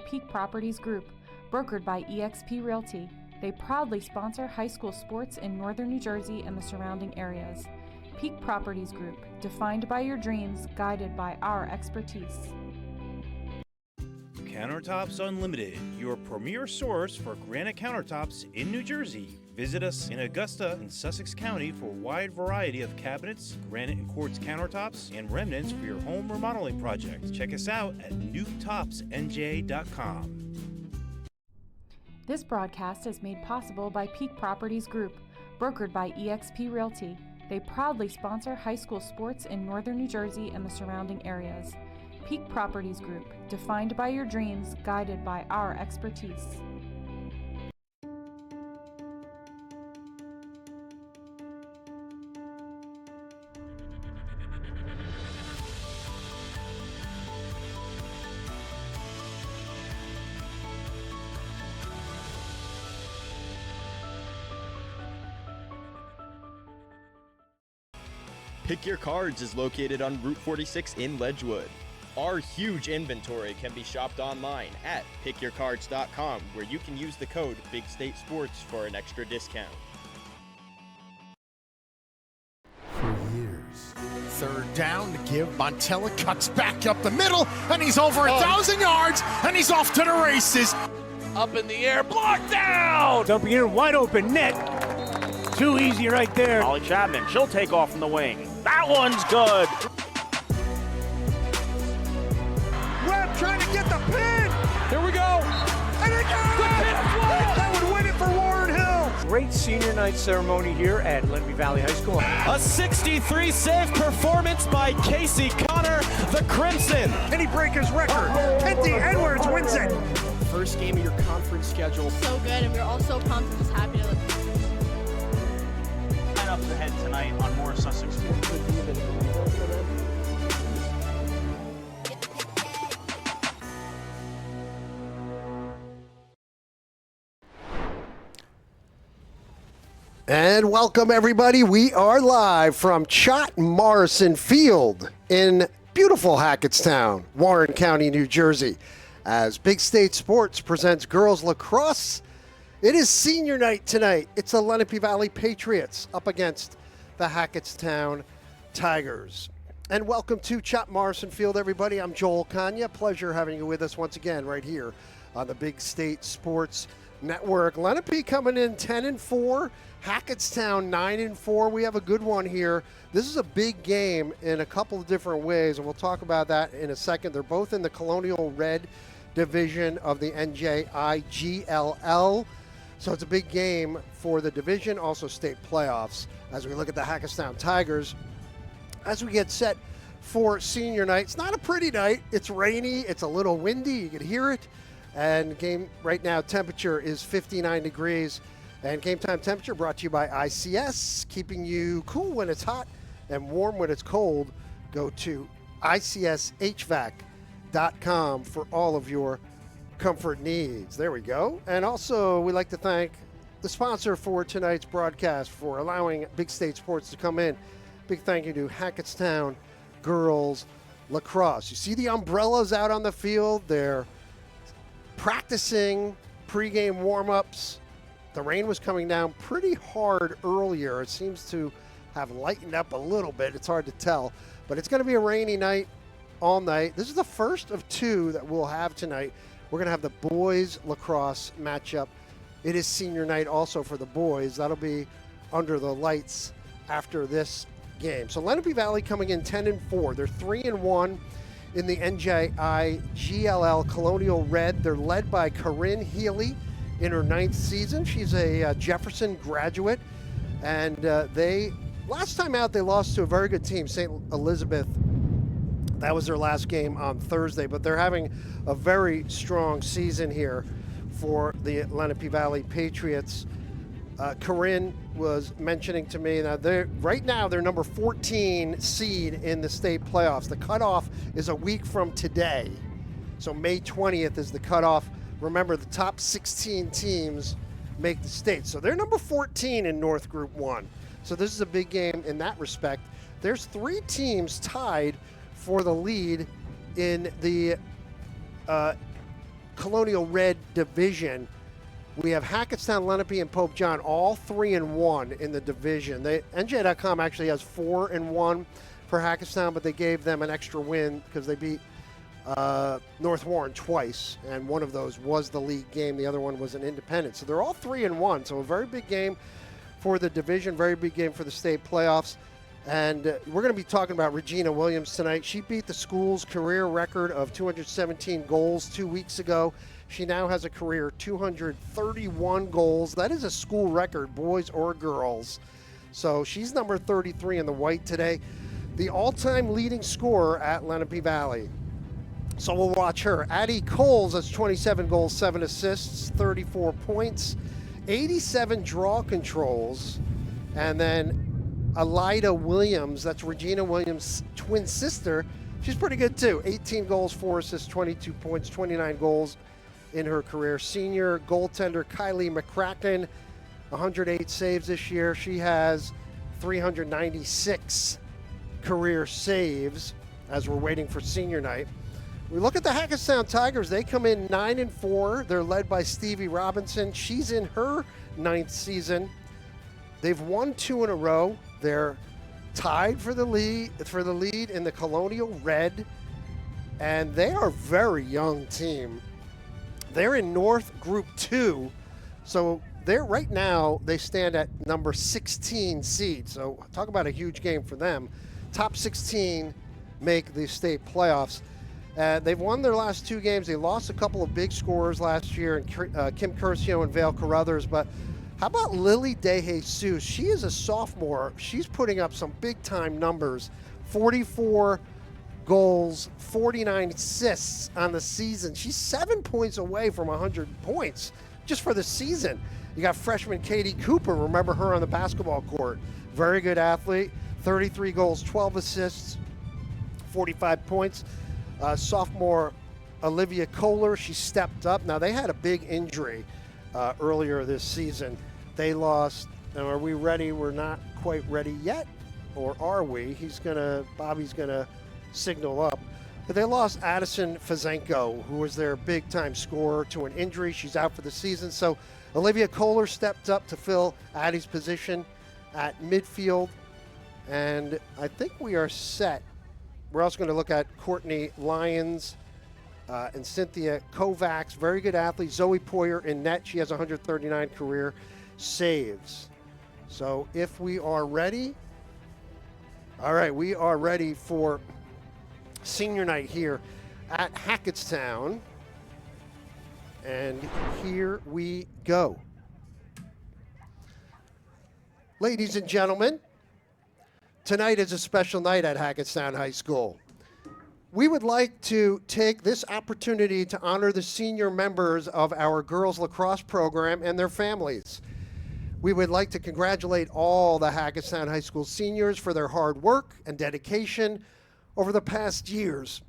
Peak Properties Group, brokered by eXp Realty. They proudly sponsor high school sports in northern New Jersey and the surrounding areas. Peak Properties Group, defined by your dreams, guided by our expertise. Countertops Unlimited, your premier source for granite countertops in New Jersey. Visit us in Augusta and Sussex County for a wide variety of cabinets, granite and quartz countertops, and remnants for your home remodeling project. Check us out at newtopsnj.com. This broadcast is made possible by Peak Properties Group, brokered by eXp Realty. They proudly sponsor high school sports in northern New Jersey and the surrounding areas. Peak Properties Group, defined by your dreams, guided by our expertise. Pick Your Cards is located on Route 46 in Ledgewood. Our huge inventory can be shopped online at pickyourcards.com, where you can use the code BigStateSports for an extra discount. For years. Third down to give. Montella cuts back up the middle, and he's over 1,000 yards, and he's off to the races. Up in the air, blocked down! Dumping in wide open net. Too easy right there. Molly Chapman, she'll take off from the wing. That one's good. Webb trying to get the pin. Here we go. And it got it! That would win it for Warren Hill. Great senior night ceremony here at Lenape Valley High School. A 63 save performance by Casey Connor, the Crimson. And he break his record. Penty Edwards wins it. First game of your conference schedule. So good, and we're all so pumped and just happy to look. Up ahead tonight on more Sussex. And welcome, everybody. We are live from Chott Morrison Field in beautiful Hackettstown, Warren County, New Jersey, as Big State Sports presents girls lacrosse. It is senior night tonight. It's the Lenape Valley Patriots up against the Hackettstown Tigers. And welcome to Chott Morrison Field, everybody. I'm Joel Kanya. Pleasure having you with us once again right here on the Big State Sports Network. Lenape coming in 10-4. Hackettstown 9-4. We have a good one here. This is a big game in a couple of different ways, and we'll talk about that in a second. They're both in the Colonial Red division of the NJIGLL. So it's a big game for the division, also state playoffs, as we look at the Hackettstown Tigers. As we get set for senior night, it's not a pretty night. It's rainy. It's a little windy. You can hear it. And game right now temperature is 59 degrees. And game time temperature brought to you by ICS, keeping you cool when it's hot and warm when it's cold. Go to ICSHVAC.com for all of your comfort needs. There we go. And also, we'd like to thank the sponsor for tonight's broadcast for allowing Big State Sports to come in. Big thank you to Hackettstown Girls Lacrosse. You see the umbrellas out on the field. They're practicing pregame warm-ups. The rain was coming down pretty hard earlier. It seems to have lightened up a little bit. It's hard to tell. But it's going to be a rainy night all night. This is the first of two that we'll have tonight. We're going to have the boys lacrosse matchup. It is senior night also for the boys. That'll be under the lights after this game. So Lenape Valley coming in 10-4. They're 3-1 in the NJIGLL Colonial Red. They're led by Corinne Healy in her 9th season. She's a Jefferson graduate. And last time out, they lost to a very good team, St. Elizabeth. That was their last game on Thursday, but they're having a very strong season here for the Lenape Valley Patriots. Corinne was mentioning to me that right now they're number 14 seed in the state playoffs. The cutoff is a week from today. So May 20th is the cutoff. Remember, the top 16 teams make the state. So they're number 14 in North Group 1. So this is a big game in that respect. There's 3 teams tied for the lead in the Colonial Red division, we have Hackettstown, Lenape, and Pope John, all 3-1 in the division. NJ.com actually has 4-1 for Hackettstown, but they gave them an extra win because they beat North Warren twice, and one of those was the league game. The other one was an independent. So they're all 3-1. So a very big game for the division, very big game for the state playoffs. And we're going to be talking about Regina Williams tonight. She beat the school's career record of 217 goals 2 weeks ago. She now has a career 231 goals. That is a school record, boys or girls. So she's number 33 in the white today. The all-time leading scorer at Lenape Valley. So we'll watch her. Addie Coles has 27 goals, 7 assists, 34 points, 87 draw controls. And then Elida Williams, that's Regina Williams' twin sister. She's pretty good too. 18 goals, 4 assists, 22 points, 29 goals in her career. Senior goaltender Kylie McCracken, 108 saves this year. She has 396 career saves as we're waiting for senior night. We look at the Hackettstown Tigers. They come in 9-4. They're led by Stevie Robinson. She's in her 9th season. They've won 2 in a row. They're tied for the lead in the Colonial Red, and they are a very young team. They're in North Group 2, so they're right now they stand at number 16 seed. So talk about a huge game for them. Top 16 make the state playoffs. They've won their last 2 games. They lost a couple of big scorers last year, Kim Curcio and Vale Carruthers, but how about Lily DeJesus? She is a sophomore. She's putting up some big-time numbers. 44 goals, 49 assists on the season. She's 7 points away from 100 points just for the season. You got freshman Katie Cooper. Remember her on the basketball court. Very good athlete. 33 goals, 12 assists, 45 points. Sophomore Olivia Kohler, she stepped up. Now, they had a big injury earlier this season. They lost. Now, are we ready? We're not quite ready yet, or are we? Bobby's gonna signal up. But they lost Addison Fazenko, who was their big-time scorer, to an injury. She's out for the season. So Olivia Kohler stepped up to fill Addie's position at midfield, and I think we are set. We're also going to look at Courtney Lyons and Cynthia Kovacs, very good athlete. Zoe Poyer in net. She has 139 career saves. So if we are ready, all right, we are ready for senior night here at Hackettstown. And here we go. Ladies and gentlemen, tonight is a special night at Hackettstown High School. We would like to take this opportunity to honor the senior members of our girls lacrosse program and their families. We would like to congratulate all the Hackettstown High School seniors for their hard work and dedication over the past years,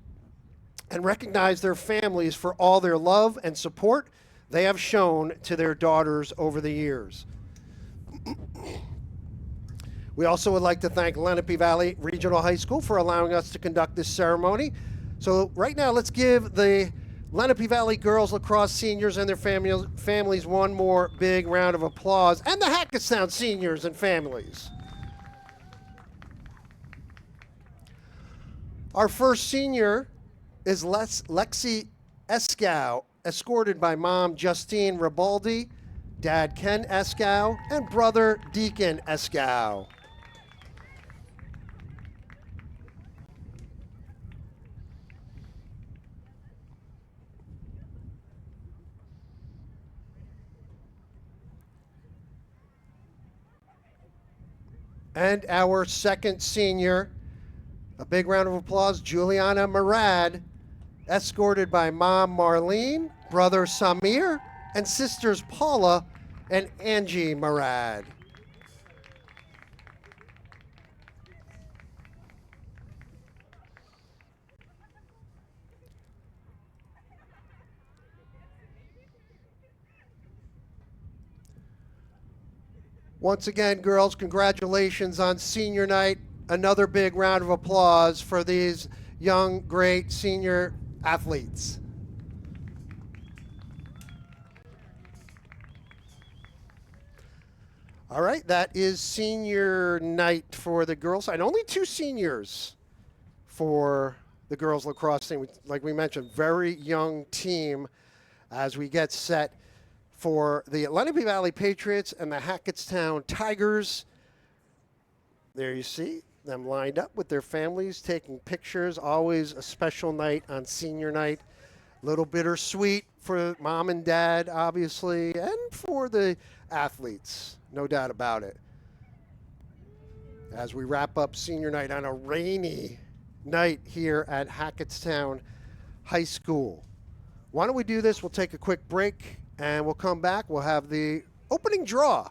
and recognize their families for all their love and support they have shown to their daughters over the years. We also would like to thank Lenape Valley Regional High School for allowing us to conduct this ceremony. So right now, let's give the Lenape Valley girls lacrosse seniors and their families one more big round of applause, and the Hackettstown seniors and families. Our first senior is Lexi Escow, escorted by mom Justine Ribaldi, dad Ken Escow, and brother Deacon Escow. And our second senior, a big round of applause, Juliana Murad, escorted by mom Marlene, brother Samir, and sisters Paula and Angie Murad. Once again, girls, congratulations on senior night. Another big round of applause for these young, great senior athletes. All right, that is senior night for the girls' side. Only 2 seniors for the girls lacrosse team. Like we mentioned, very young team as we get set for the Lenape Valley Patriots and the Hackettstown Tigers. There you see them lined up with their families, taking pictures. Always a special night on senior night. A little bittersweet for mom and dad, obviously, and for the athletes, no doubt about it. As we wrap up senior night on a rainy night here at Hackettstown High School. Why don't we do this? We'll take a quick break, and we'll come back. We'll have the opening draw,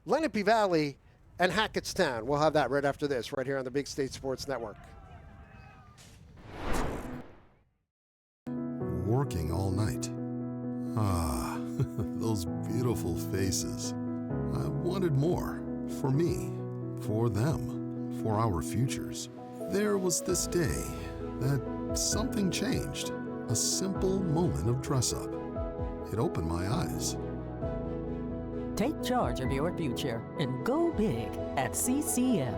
Lenape Valley and Hackettstown. We'll have that right after this, right here on the Big State Sports Network. Working all night. Ah, those beautiful faces. I wanted more. For me, for them, for our futures. There was this day that something changed. A simple moment of dress-up. It opened my eyes. Take charge of your future and go big at CCM.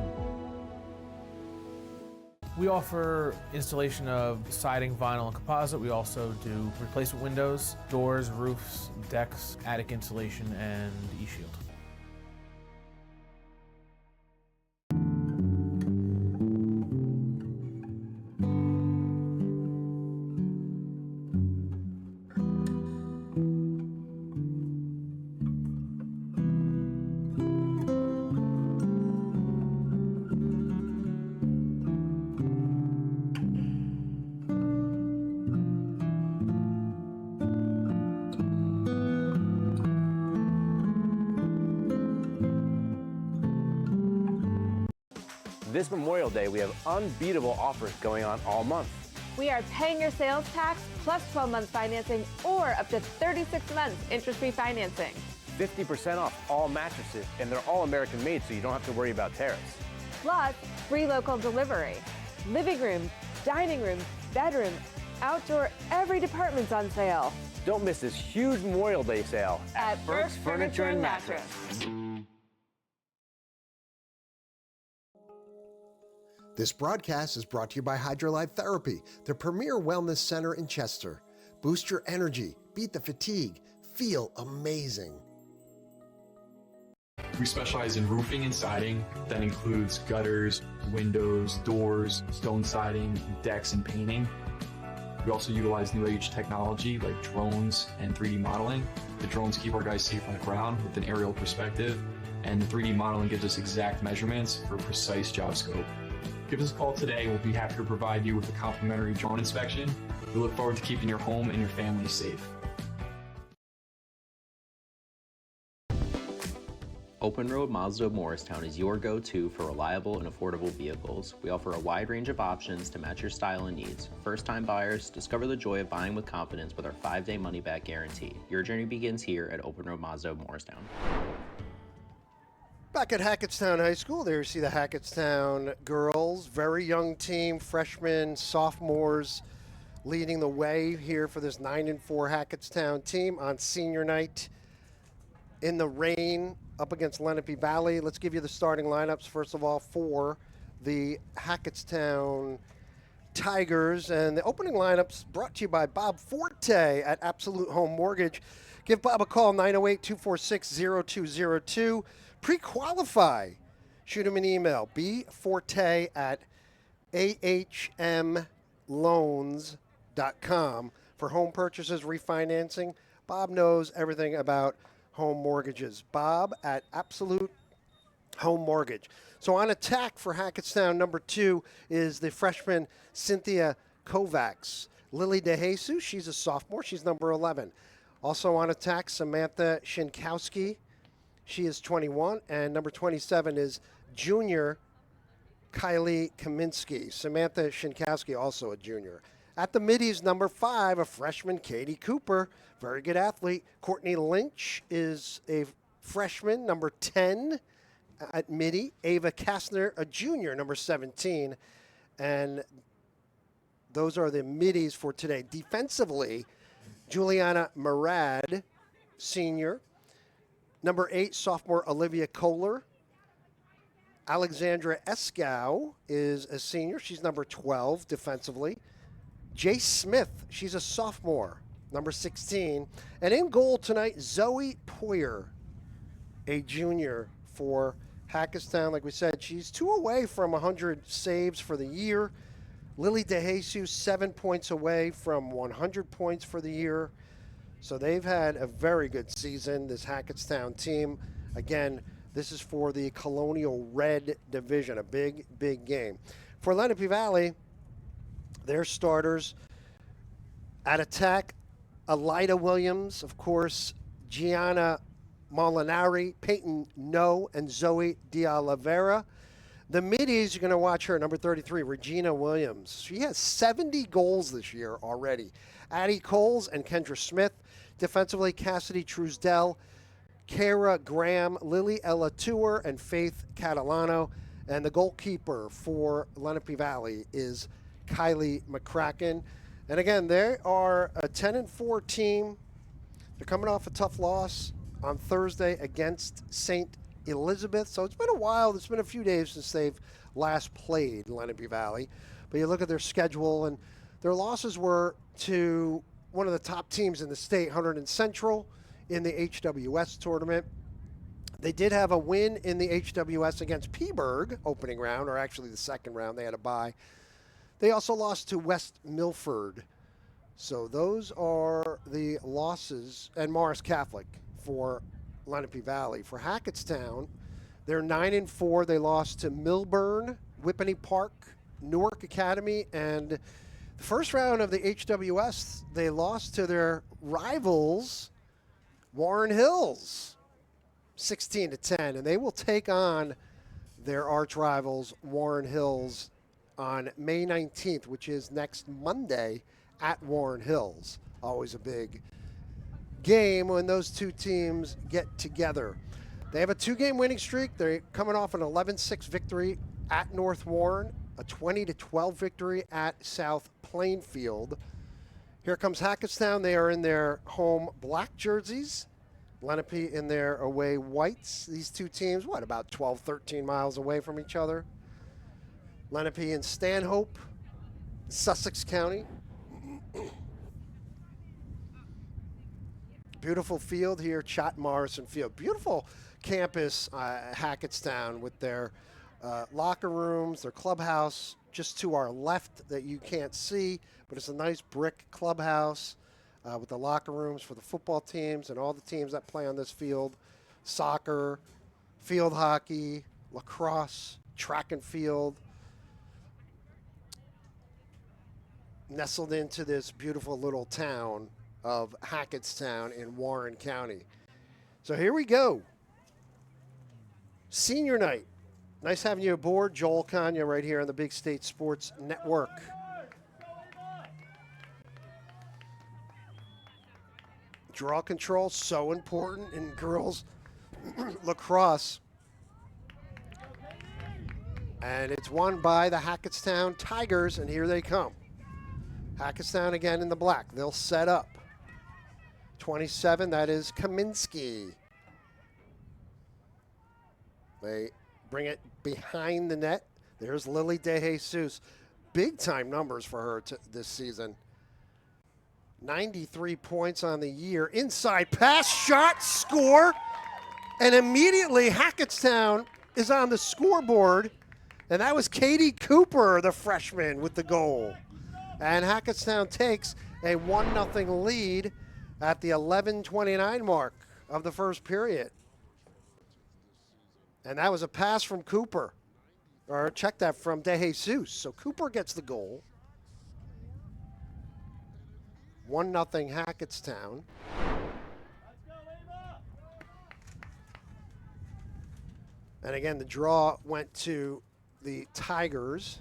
We offer installation of siding, vinyl, and composite. We also do replacement windows, doors, roofs, decks, attic insulation, and e-shield. This Memorial Day, we have unbeatable offers going on all month. We are paying your sales tax plus 12 months financing or up to 36 months interest-free financing. 50% off all mattresses, and they're all American made, so you don't have to worry about tariffs. Plus, free local delivery. Living room, dining room, bedroom, outdoor, every department's on sale. Don't miss this huge Memorial Day sale at Burke's Furniture and Mattress. This broadcast is brought to you by Hydrolyte Therapy, the premier wellness center in Chester. Boost your energy, beat the fatigue, feel amazing. We specialize in roofing and siding. That includes gutters, windows, doors, stone siding, decks, and painting. We also utilize new age technology like drones and 3D modeling. The drones keep our guys safe on the ground with an aerial perspective, and the 3D modeling gives us exact measurements for precise job scope. Give us a call today. We'll be happy to provide you with a complimentary drone inspection. We look forward to keeping your home and your family safe. Open Road Mazda of Morristown is your go-to for reliable and affordable vehicles. We offer a wide range of options to match your style and needs. First-time buyers, discover the joy of buying with confidence with our 5-day money-back guarantee. Your journey begins here at Open Road Mazda of Morristown. Back at Hackettstown High School, there you see the Hackettstown girls. Very young team, freshmen, sophomores, leading the way here for this 9-4 Hackettstown team on senior night in the rain up against Lenape Valley. Let's give you the starting lineups, first of all, for the Hackettstown Tigers. And the opening lineups brought to you by Bob Forte at Absolute Home Mortgage. Give Bob a call, 908-246-0202. Pre-qualify. Shoot him an email, bforte@ahmloans.com. For home purchases, refinancing, Bob knows everything about home mortgages. Bob at Absolute Home Mortgage. So on attack for Hackettstown, number 2 is the freshman Cynthia Kovacs. Lily DeJesus, she's a sophomore. She's number 11. Also on attack, Samantha Shinkowski. She is 21, and number 27 is junior Kylie Kaminsky. Samantha Shinkowski, also a junior. At the middies, number 5, a freshman, Katie Cooper, very good athlete. Courtney Lynch is a freshman, number 10 at midi. Ava Kastner, a junior, number 17. And those are the middies for today. Defensively, Juliana Murad, senior. Number 8, sophomore Olivia Kohler. Alexandra Escow is a senior. She's number 12 defensively. Jace Smith, she's a sophomore, number 16. And in goal tonight, Zoe Poyer, a junior for Hackettstown. Like we said, she's 2 away from 100 saves for the year. Lily DeJesus, 7 points away from 100 points for the year. So they've had a very good season, this Hackettstown team. Again, this is for the Colonial Red Division, a big, big game. For Lenape Valley, their starters at attack, Elida Williams, of course, Gianna Molinari, Peyton No, and Zoe De Oliveira. The middies, you're going to watch her, number 33, Regina Williams. She has 70 goals this year already. Addie Coles and Kendra Smith. Defensively, Cassidy Truesdell, Kara Graham, Lily Ella Tour, and Faith Catalano. And the goalkeeper for Lenape Valley is Kylie McCracken. And again, they are a 10-4 team. They're coming off a tough loss on Thursday against St. Elizabeth. So it's been a while. It's been a few days since they've last played Lenape Valley. But you look at their schedule, and their losses were to one of the top teams in the state, Hunter Central, in the HWS tournament. They did have a win in the HWS against Peaburg, opening round, or actually the second round. They had a bye. They also lost to West Milford. So those are the losses, and Morris Catholic for Lenape Valley. For Hackettstown, they're 9-4. They lost to Milburn, Whippany Park, Newark Academy, and the first round of the HWS, they lost to their rivals, Warren Hills, 16-10, and they will take on their arch rivals, Warren Hills, on May 19th, which is next Monday at Warren Hills. Always a big game when those two teams get together. They have a 2-game winning streak. They're coming off an 11-6 victory at North Warren, a 20-12 victory at South Plainfield. Here comes Hackettstown. They are in their home black jerseys. Lenape in their away whites. These two teams, about 12, 13 miles away from each other. Lenape and Stanhope, Sussex County. Beautiful field here, Chott Morrison Field. Beautiful campus, Hackettstown, with their locker rooms, their clubhouse just to our left that you can't see, but it's a nice brick clubhouse with the locker rooms for the football teams and all the teams that play on this field. Soccer, field hockey, lacrosse, track and field. Nestled into this beautiful little town of Hackettstown in Warren County. So here we go. Senior night. Nice having you aboard, Joel Kanya, right here on the Big State Sports Network. Draw control, so important in girls lacrosse. And it's won by the Hackettstown Tigers, and here they come. Hackettstown again in the black. They'll set up. 27, that is Kaminsky. They bring it behind the net. There's Lily DeJesus. Big-time numbers for her this season. 93 points on the year. Inside pass, shot, score. And immediately Hackettstown is on the scoreboard. And that was Katie Cooper, the freshman, with the goal. And Hackettstown takes a 1-0 lead at the 11:29 mark of the first period. And that was a pass from Cooper. Or check that, from DeJesus. So Cooper gets the goal. 1-0 Hackettstown. And again, the draw went to the Tigers.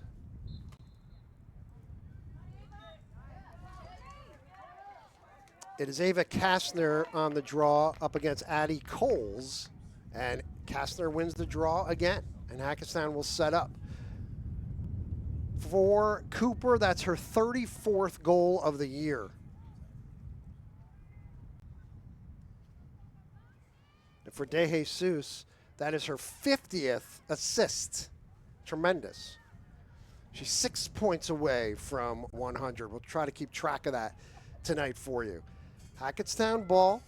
It is Ava Kastner on the draw up against Addie Coles. And Kastner wins the draw again. And Hackettstown will set up. For Cooper, that's her 34th goal of the year. for De Jesus, that is her 50th assist. Tremendous. She's 6 points away from 100. We'll try to keep track of that tonight for you. Hackettstown ball.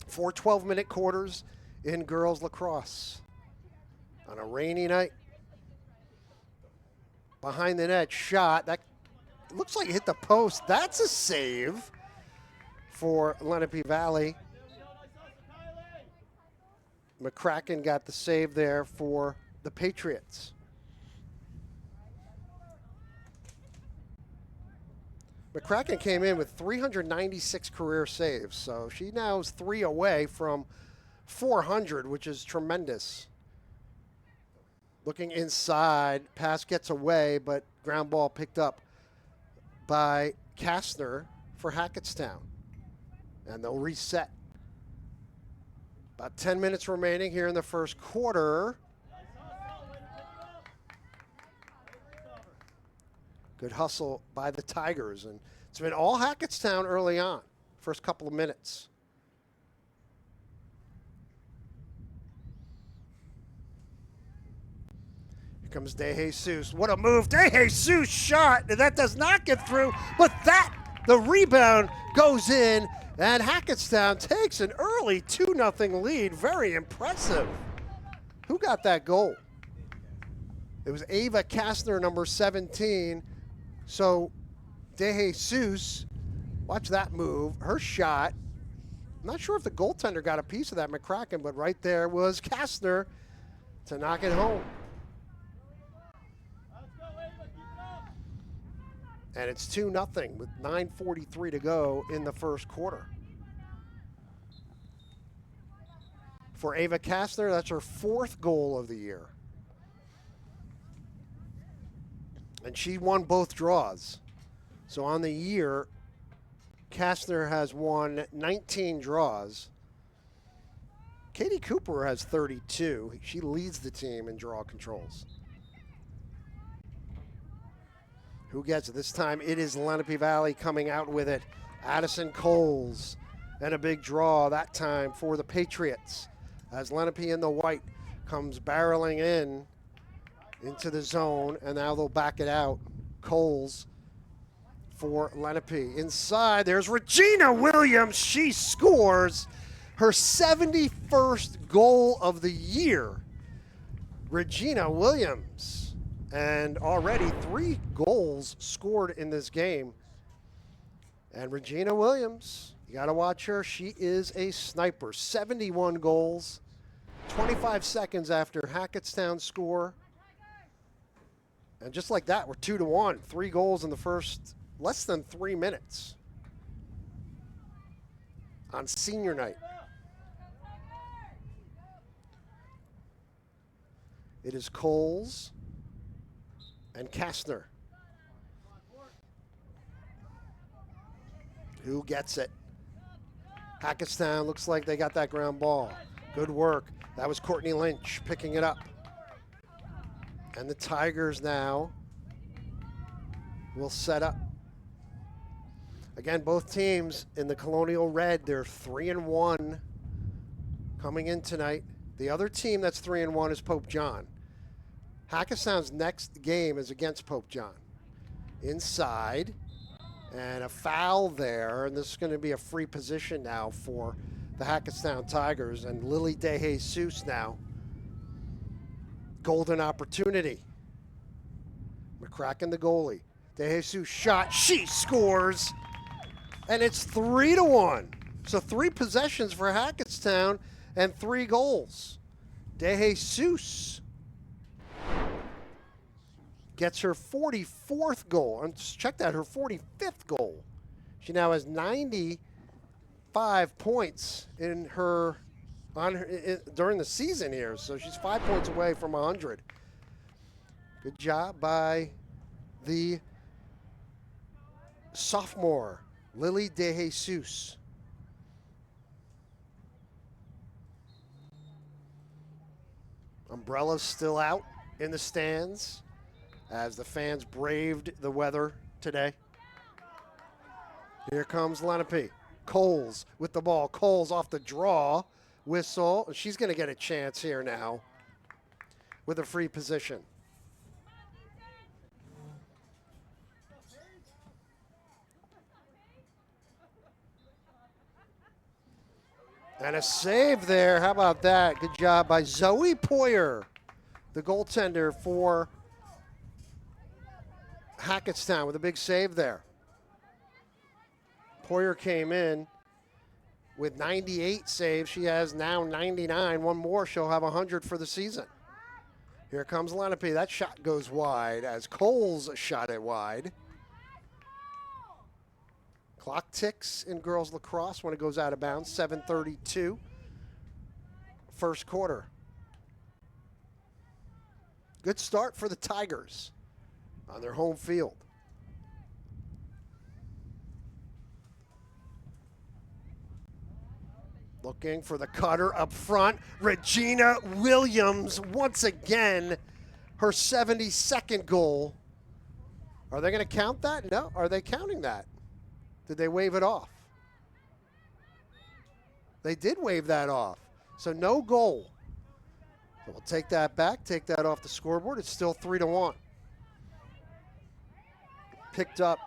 4 12-minute quarters in girls lacrosse. On a rainy night. Behind the net shot. That looks like it hit the post. That's a save for Lenape Valley. McCracken got the save there for the Patriots. McCracken came in with 396 career saves, so she now is 3 away from 400, which is tremendous. Looking inside, pass gets away, but ground ball picked up by Kastner for Hackettstown. And they'll reset. About 10 minutes remaining here in the first quarter. Good hustle by the Tigers, and it's been all Hackettstown early on, first couple of minutes. Here comes De Jesus. What a move. De Jesus shot, and that does not get through, but the rebound goes in, and Hackettstown takes an early 2-0 lead. Very impressive. Who got that goal? It was Ava Kastner, number 17. So, De Jesus, watch that move. Her shot. I'm not sure if the goaltender got a piece of that, McCracken, but right there was Kastner to knock it home. And it's 2-0 with 9:43 to go in the first quarter. For Ava Kastner, that's her 4th goal of the year. And she won both draws. So on the year, Kastner has won 19 draws. Katie Cooper has 32. She leads the team in draw controls. Who gets it? This time it is Lenape Valley coming out with it. Addison Coles, and a big draw that time for the Patriots. As Lenape in the white comes barreling into the zone, and now they'll back it out. Coles for Lenape. Inside, there's Regina Williams. She scores her 71st goal of the year. Regina Williams. And already 3 goals scored in this game. And Regina Williams, you got to watch her. She is a sniper. 71 goals, 25 seconds after Hackettstown score. And just like that, we're 2-1. 3 goals in the first less than 3 minutes on senior night. It is Coles and Kastner. Who gets it? Hackettstown looks like they got that ground ball. Good work. That was Courtney Lynch picking it up. And the Tigers now will set up. Again, both teams in the Colonial Red, they're 3-1 coming in tonight. The other team that's 3-1 is Pope John. Hackettstown's next game is against Pope John. Inside, and a foul there, and this is going to be a free position now for the Hackettstown Tigers, and Lily De Jesus now. Golden opportunity. McCracken the goalie. De Jesus shot, she scores, and it's 3-1. So 3 possessions for Hackettstown and 3 goals. De Jesus gets her 44th goal. And check that, her 45th goal. She now has 95 points in her during the season here. So she's 5 points away from 100. Good job by the sophomore, Lily De Jesus. Umbrellas still out in the stands as the fans braved the weather today. Here comes Lenape. Coles with the ball. Coles off the draw. whistle. She's going to get a chance here now with a free position. And a save there. How about that? Good job by Zoe Poyer, the goaltender for Hackettstown, with a big save there. Poyer came in with 98 saves. She has now 99. One more, she'll have 100 for the season. Here comes Lenape. That shot goes wide as Coles shot it wide. Clock ticks in girls lacrosse when it goes out of bounds. 7:32, first quarter. Good start for the Tigers on their home field. Looking for the cutter up front. Regina Williams, once again, her 72nd goal. Are they going to count that? No. Are they counting that? Did they wave it off? They did wave that off. So no goal. So we'll take that back, take that off the scoreboard. It's still 3-1. Picked up.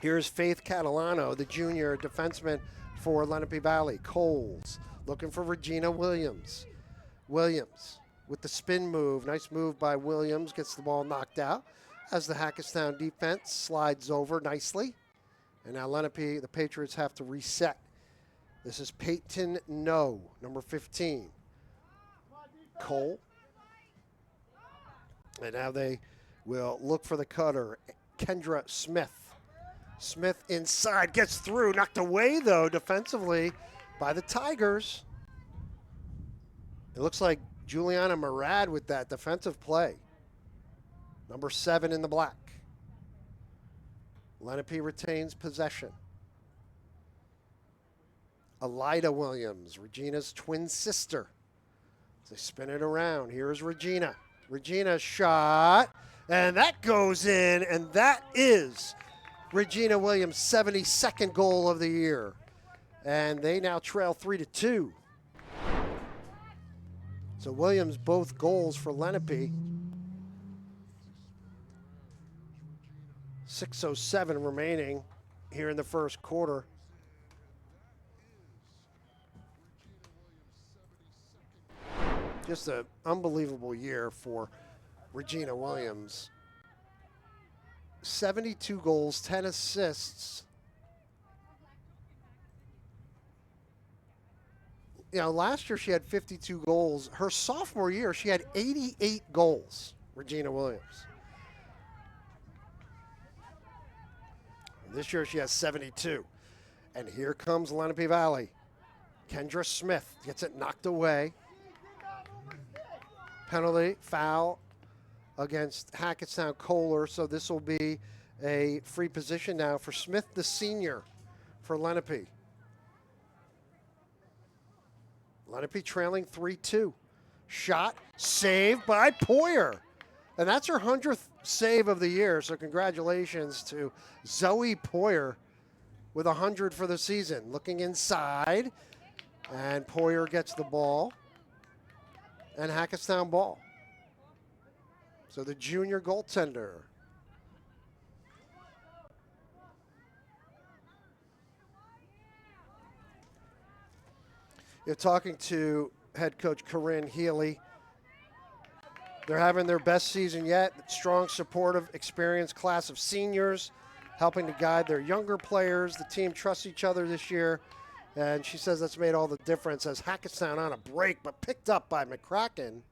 Here's Faith Catalano, the junior defenseman for Lenape Valley. Coles looking for Regina Williams. Williams with the spin move. Nice move by Williams. Gets the ball knocked out as the Hackettstown defense slides over nicely. And now Lenape, the Patriots have to reset. This is Peyton No, number 15. Cole. And now they will look for the cutter, Kendra Smith. Smith inside, gets through, knocked away though defensively by the Tigers. It looks like Juliana Murad with that defensive play. Number 7 in the black. Lenape retains possession. Elida Williams, Regina's twin sister. They spin it around. Here's Regina. Regina's shot, and that goes in, and that is Regina Williams' 72nd goal of the year. And they now trail 3-2. So Williams, both goals for Lenape. 6:07 remaining here in the first quarter. Just an unbelievable year for Regina Williams. 72 goals, 10 assists. You know, last year she had 52 goals. Her sophomore year, she had 88 goals, Regina Williams. This year she has 72. And here comes Lenape Valley. Kendra Smith gets it knocked away. Penalty, foul against Hackettstown Kohler. So this will be a free position now for Smith, the senior, for Lenape. Lenape trailing 3-2. Shot, saved by Poyer. And that's her 100th save of the year. So congratulations to Zoe Poyer with 100 for the season. Looking inside, and Poyer gets the ball. And Hackettstown ball. So the junior goaltender. You're talking to head coach Corinne Healy. They're having their best season yet. Strong, supportive, experienced class of seniors, helping to guide their younger players. The team trusts each other this year, and she says that's made all the difference as Hackettstown on a break, but picked up by McCracken,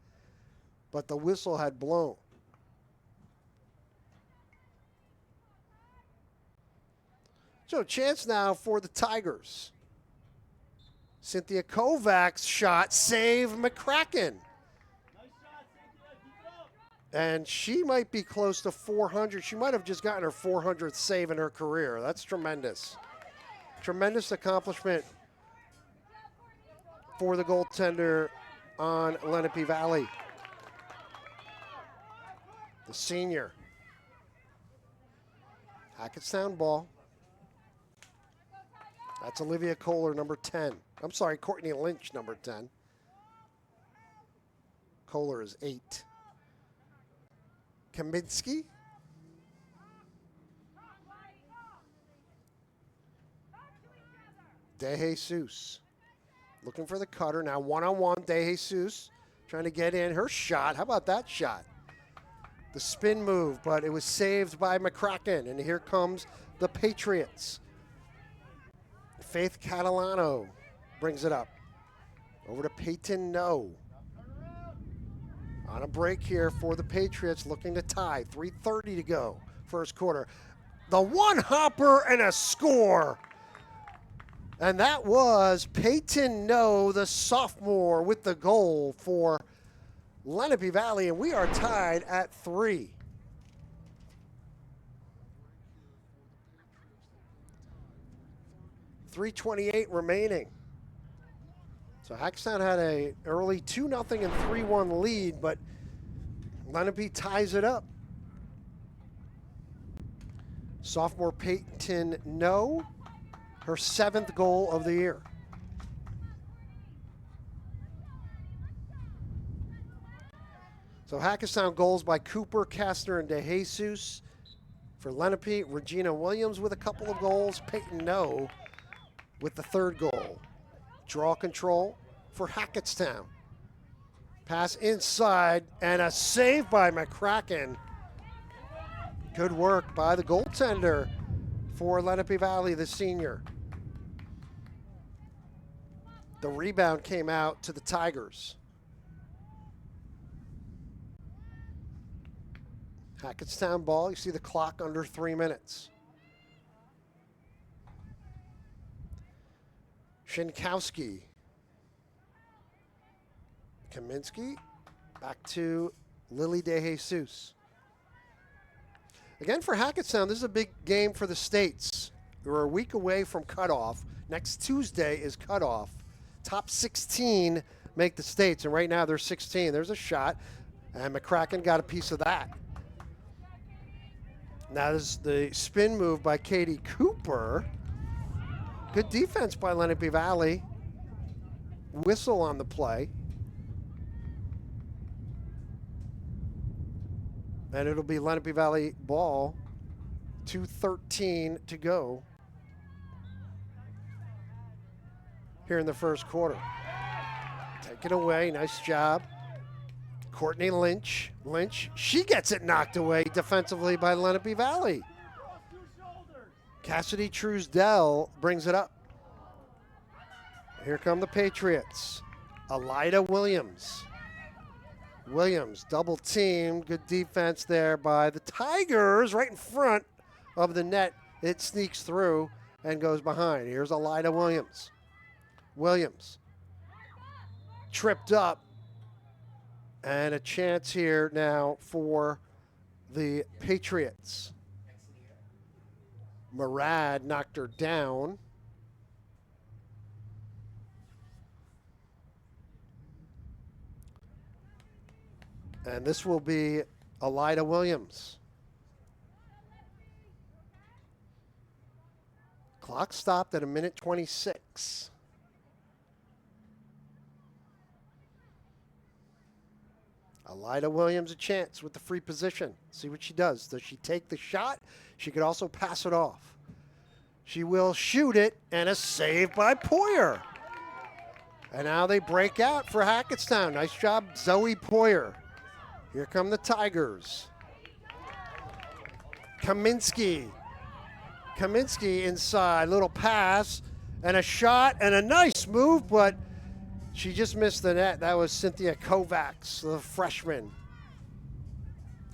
but the whistle had blown. So chance now for the Tigers. Cynthia Kovac's shot, save McCracken. And she might be close to 400. She might have just gotten her 400th save in her career. That's tremendous. Tremendous accomplishment for the goaltender on Lenape Valley. The senior. Hackettstown ball. That's Olivia Kohler, number 10. I'm sorry, Courtney Lynch, number 10. Kohler is 8. Kaminsky. De Jesus. Looking for the cutter. Now one-on-one, De Jesus trying to get in. Her shot. How about that shot? The spin move, but it was saved by McCracken. And here comes the Patriots. Faith Catalano brings it up. Over to Peyton No. On a break here for the Patriots, looking to tie. 3:30 to go, first quarter. The one-hopper and a score. And that was Peyton No, the sophomore, with the goal for Lenape Valley, and we are tied at 3. .328 remaining. So Hackettstown had an early 2-0 and 3-1 lead, but Lenape ties it up. Sophomore Peyton No, her 7th goal of the year. So Hackettstown goals by Cooper, Kastner, and De Jesus. For Lenape, Regina Williams with a couple of goals. Peyton No with the 3rd goal. Draw control for Hackettstown. Pass inside and a save by McCracken. Good work by the goaltender for Lenape Valley, the senior. The rebound came out to the Tigers. Hackettstown ball. You see the clock under 3 minutes. Shinkowski. Kaminsky. Back to Lily De Jesus. Again, for Hackettstown, this is a big game for the States. We're a week away from cutoff. Next Tuesday is cutoff. Top 16 make the States, and right now they're 16. There's a shot, and McCracken got a piece of that. Now this is the spin move by Katie Cooper. Good defense by Lenape Valley. Whistle on the play. And it'll be Lenape Valley ball. 2:13 to go here in the first quarter. Take it away. Nice job. Courtney Lynch. She gets it knocked away defensively by Lenape Valley. Cassidy Truesdell brings it up. Here come the Patriots. Elida Williams. Double teamed. Good defense there by the Tigers right in front of the net. It sneaks through and goes behind. Here's Elida Williams. Tripped up. And a chance here now for the Patriots. Murad knocked her down. And this will be Elida Williams. Clock stopped at 1:26. Elida Williams a chance with the free position. See what she does. Does she take the shot? She could also pass it off. She will shoot it, and a save by Poyer. And now they break out for Hackettstown. Nice job, Zoe Poyer. Here come the Tigers. Kaminsky inside. Little pass and a shot and a nice move, but she just missed the net. That was Cynthia Kovacs, the freshman.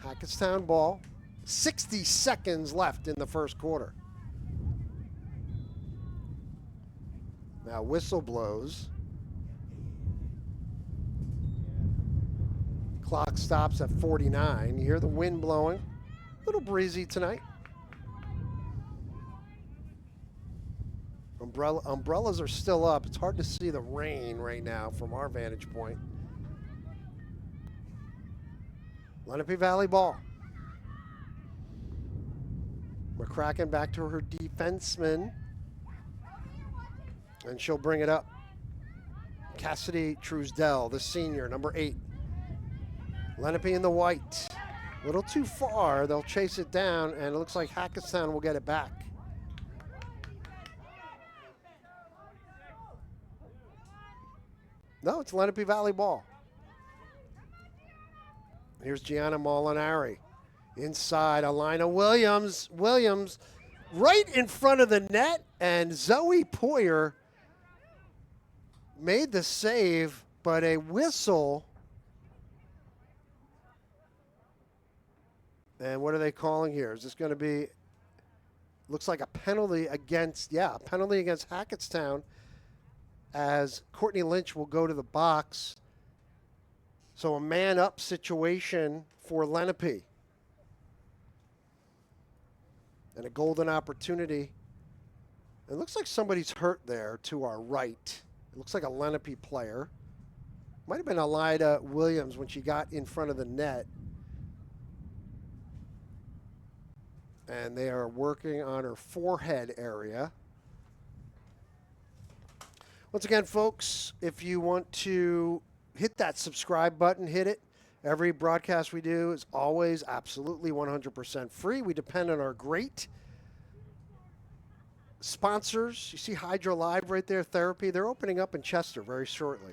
Hackettstown ball. 60 seconds left in the first quarter. Now whistle blows. Clock stops at 49. You hear the wind blowing. A little breezy tonight. Umbrellas are still up. It's hard to see the rain right now from our vantage point. Lenape Valley ball. McCracken back to her defenseman. And she'll bring it up. Cassidy Truesdell, the senior, number 8. Lenape in the white. A little too far. They'll chase it down, and it looks like Hackettstown will get it back. No, it's Lenape Valley ball. Here's Gianna Molinari. Inside, Alina Williams. Williams right in front of the net, and Zoe Poyer made the save, but a whistle. And what are they calling here? Is this going to be, looks like a penalty against, a penalty against Hackettstown, as Courtney Lynch will go to the box. So a man-up situation for Lenape. And a golden opportunity. It looks like somebody's hurt there to our right. It looks like a Lenape player. Might have been Alida Williams when she got in front of the net. And they are working on her forehead area. Once again, folks, if you want to hit that subscribe button, hit it. Every broadcast we do is always absolutely 100% free. We depend on our great sponsors. You see Hydra Live right there, Therapy. They're opening up in Chester very shortly.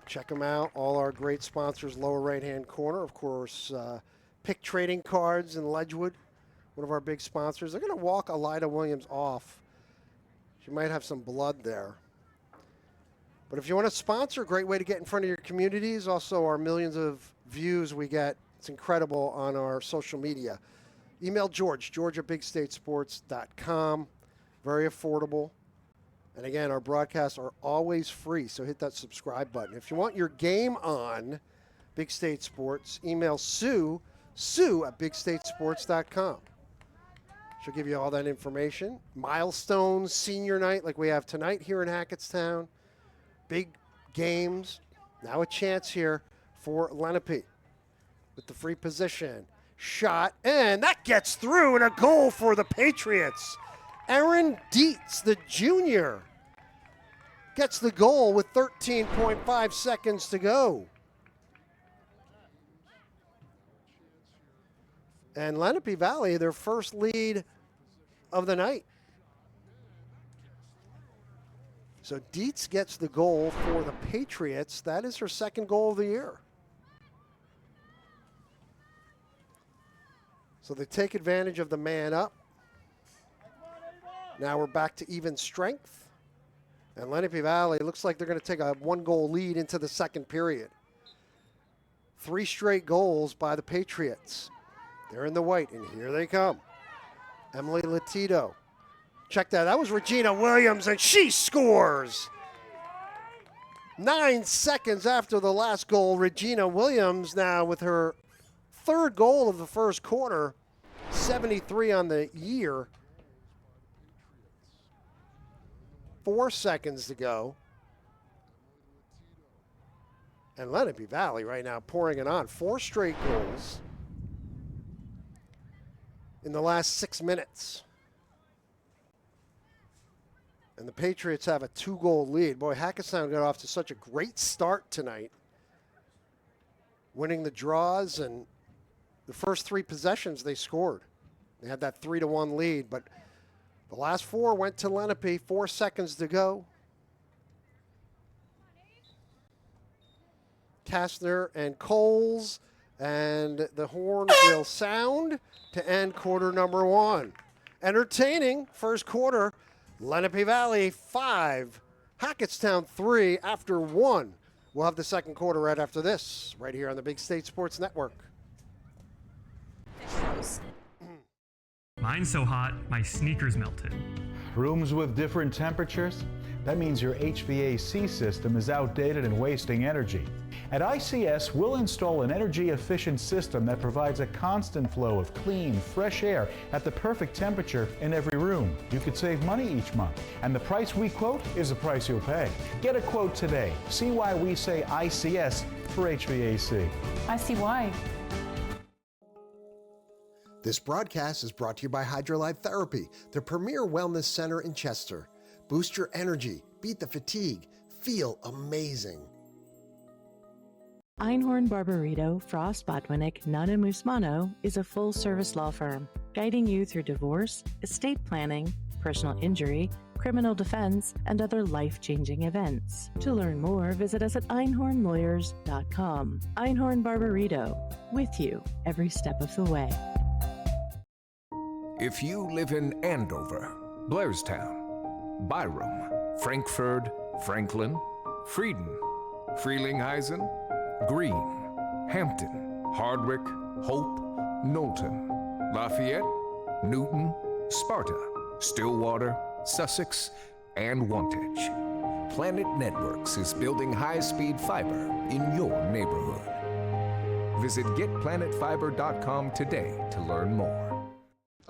Check them out. All our great sponsors, lower right-hand corner. Of course, Pick Trading Cards in Ledgewood, one of our big sponsors. They're going to walk Alida Williams off. She might have some blood there. But if you want to sponsor, a great way to get in front of your communities. Also, our millions of views we get. It's incredible on our social media. Email George at bigstatesports.com. Very affordable. And again, our broadcasts are always free, so hit that subscribe button. If you want your game on Big State Sports, email Sue at bigstatesports.com. She'll give you all that information. Milestones, senior night like we have tonight here in Hackettstown. Big games. Now a chance here for Lenape with the free position. Shot, and that gets through, and a goal for the Patriots. Aaron Dietz, the junior, gets the goal with 13.5 seconds to go. And Lenape Valley, their first lead of the night. So Dietz gets the goal for the Patriots. That is her second goal of the year. So they take advantage of the man up. Now we're back to even strength. And Lenape Valley looks like they're going to take a 1-goal lead into the second period. 3 straight goals by the Patriots. They're in the white, and here they come. Emily Latito. Check that. That was Regina Williams, and she scores. 9 seconds after the last goal, Regina Williams now with her 3rd goal of the first quarter, 73 on the year. 4 seconds to go. And Lenape Valley right now pouring it on. 4 straight goals in the last 6 minutes. And the Patriots have a 2-goal lead. Boy, Hackettstown got off to such a great start tonight, winning the draws, and the first 3 possessions they scored. They had that 3-1 lead, but the last 4 went to Lenape. 4 seconds to go. Kastner and Coles, and the horn will sound to end quarter number 1. Entertaining first quarter. Lenape Valley 5, Hackettstown 3 after 1. We'll have the second quarter right after this, right here on the Big State Sports Network. Mine's so hot, my sneakers melted. Rooms with different temperatures? That means your HVAC system is outdated and wasting energy. At ICS, we'll install an energy-efficient system that provides a constant flow of clean, fresh air at the perfect temperature in every room. You could save money each month, and the price we quote is the price you'll pay. Get a quote today. See why we say ICS for HVAC. I see why. This broadcast is brought to you by Hydrolyte Therapy, the premier wellness center in Chester. Boost your energy, beat the fatigue, feel amazing. Einhorn Barbarito, Frost, Botwinick, Nunn & Musmano is a full-service law firm guiding you through divorce, estate planning, personal injury, criminal defense, and other life-changing events. To learn more, visit us at einhornlawyers.com. Einhorn Barbarito, with you every step of the way. If you live in Andover, Blairstown, Byram, Frankfurt, Franklin, Frieden, Frelinghuysen, Greene, Hampton, Hardwick, Hope, Knowlton, Lafayette, Newton, Sparta, Stillwater, Sussex, and Wantage, Planet Networks is building high-speed fiber in your neighborhood. Visit getplanetfiber.com today to learn more.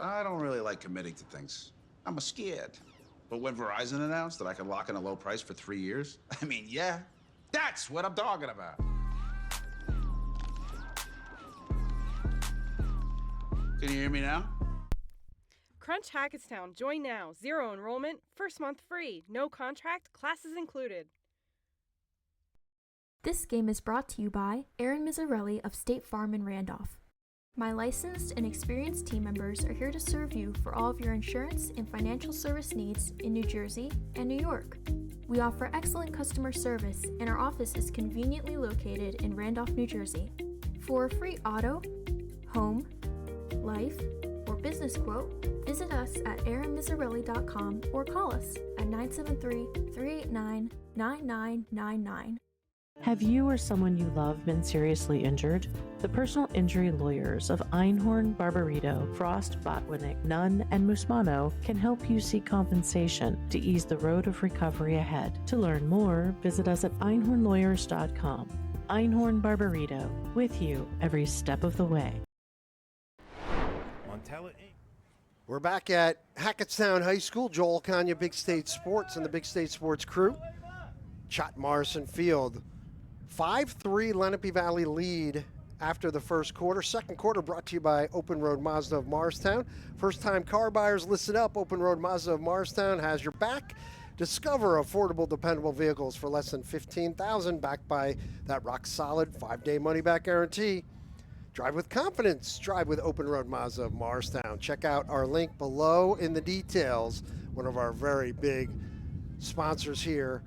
I don't really like committing to things. I'm scared. But when Verizon announced that I could lock in a low price for 3 years, I mean, yeah, that's what I'm talking about. Can you hear me now? Crunch Hackettstown. Join now. 0 enrollment, first month free. No contract, classes included. This game is brought to you by Aaron Mizzarelli of State Farm in Randolph. My licensed and experienced team members are here to serve you for all of your insurance and financial service needs in New Jersey and New York. We offer excellent customer service, and our office is conveniently located in Randolph, New Jersey. For a free auto, home, life, or business quote, visit us at aaronmizzarelli.com or call us at 973-389-9999. Have you or someone you love been seriously injured? The personal injury lawyers of Einhorn, Barbarito, Frost, Botwinick, Nunn, and Musmano can help you seek compensation to ease the road of recovery ahead. To learn more, visit us at einhornlawyers.com. Einhorn Barbarito, with you every step of the way. We're back at Hackettstown High School. Joel Kanya, Big State Sports, and the Big State Sports crew. Chot Morrison Field. 5-3 Lenape Valley lead after the first quarter. Second quarter brought to you by Open Road Mazda of Morristown. First-time car buyers, listen up. Open Road Mazda of Morristown has your back. Discover affordable, dependable vehicles for less than $15,000, backed by that rock-solid 5-day money-back guarantee. Drive with confidence. Drive with Open Road Mazda of Morristown. Check out our link below in the details. One of our very big sponsors here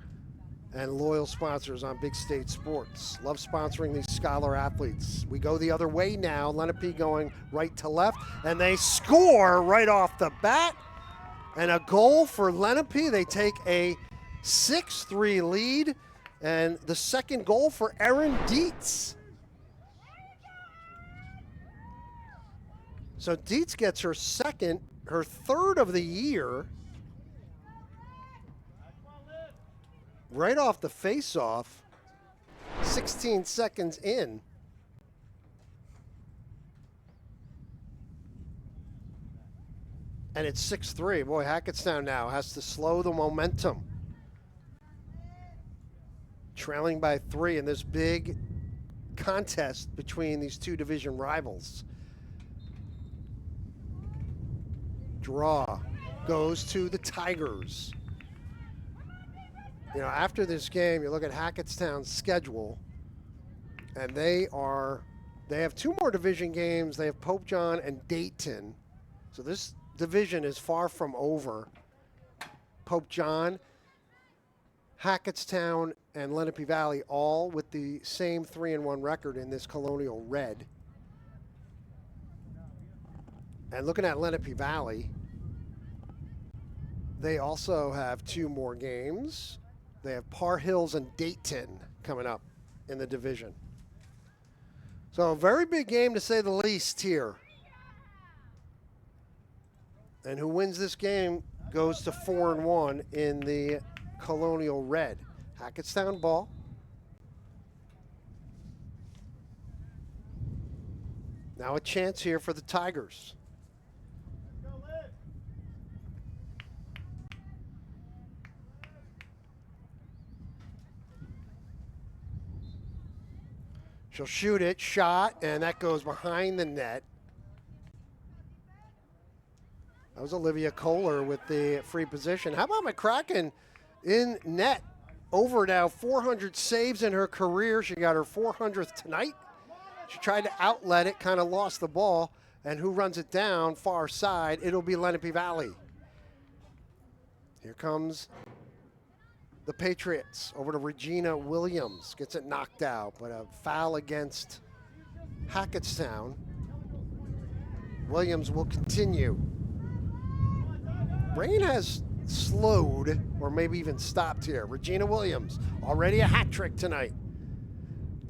and loyal sponsors on Big State Sports. Love sponsoring these scholar athletes. We go the other way now. Lenape going right to left, and they score right off the bat. And a goal for Lenape. They take a 6-3 lead, and the second goal for Erin Dietz. So Dietz gets her third of the year. Right off the face-off, 16 seconds in. And it's 6-3. Boy, Hackettstown now has to slow the momentum. Trailing by 3 in this big contest between these two division rivals. Draw goes to the Tigers. You know, after this game, you look at Hackettstown's schedule, and they have 2 more division games. They have Pope John and Dayton. So this division is far from over. Pope John, Hackettstown, and Lenape Valley all with the same 3-1 record in this Colonial Red. And looking at Lenape Valley, they also have 2 more games. They have Par Hills and Dayton coming up in the division. So a very big game to say the least here. And who wins this game goes to 4-1 in the Colonial Red. Hackettstown ball. Now a chance here for the Tigers. She'll shoot it, shot, and that goes behind the net. was Olivia Kohler with the free position. How about McCracken in net? Over now 400 saves in her career. She got her 400th tonight. She tried to outlet it, kind of lost the ball. And who runs it down far side? It'll be Lenape Valley. Here comes the Patriots over to Regina Williams. Gets it knocked out, but a foul against Hackettstown. Williams will continue. Rain has slowed or maybe even stopped here. Regina Williams, already a hat trick tonight.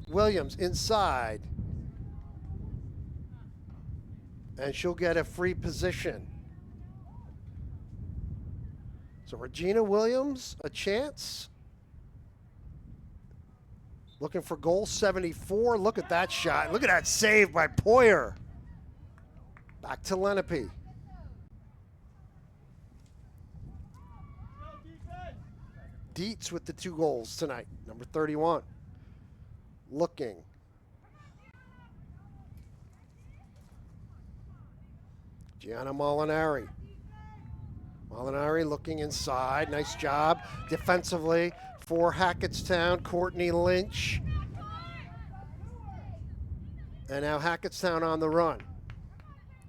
Williams inside. And she'll get a free position. So Regina Williams, a chance. Looking for goal 74. Look at that shot. Look at that save by Poyer. Back to Lenape. Dietz with the 2 goals tonight, number 31. Looking. Gianna Molinari. Molinari looking inside. Nice job defensively for Hackettstown. Courtney Lynch. And now Hackettstown on the run.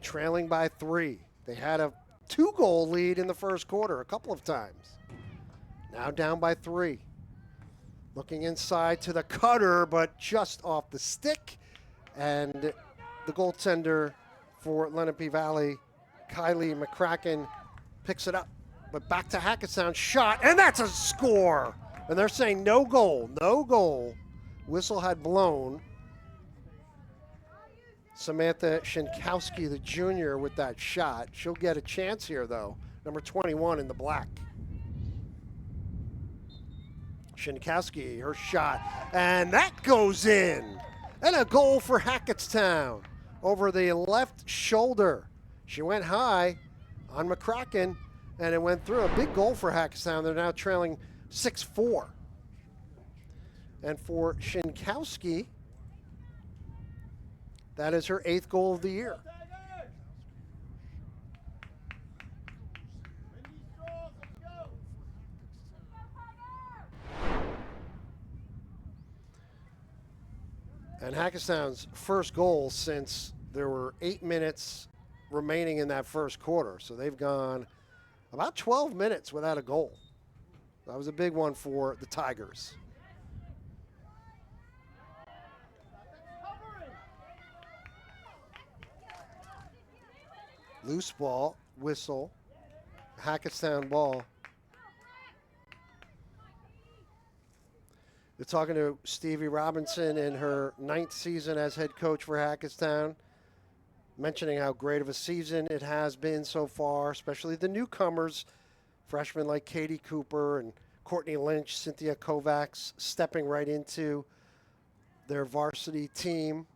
Trailing by 3. They had a 2-goal lead in the first quarter a couple of times. Now down by 3. Looking inside to the cutter, but just off the stick. And the goaltender for Lenape Valley, Kylie McCracken, picks it up. But back to Hackettstown, shot, and that's a score. And they're saying no goal, no goal. Whistle had blown. Samantha Shinkowski, the junior, with that shot. She'll get a chance here, though. Number 21 in the black. Shinkowski, her shot, and that goes in. And a goal for Hackettstown over the left shoulder. She went high on McCracken, and it went through. A big goal for Hackettstown. They're now trailing 6-4. And for Shinkowski, that is her 8th goal of the year. And Hackettstown's first goal since there were 8 minutes remaining in that first quarter. So they've gone about 12 minutes without a goal. That was a big one for the Tigers. Loose ball, whistle, Hackettstown ball. They're talking to Stevie Robinson in her 9th season as head coach for Hackettstown, mentioning how great of a season it has been so far, especially the newcomers, freshmen like Katie Cooper and Courtney Lynch, Cynthia Kovacs, stepping right into their varsity team,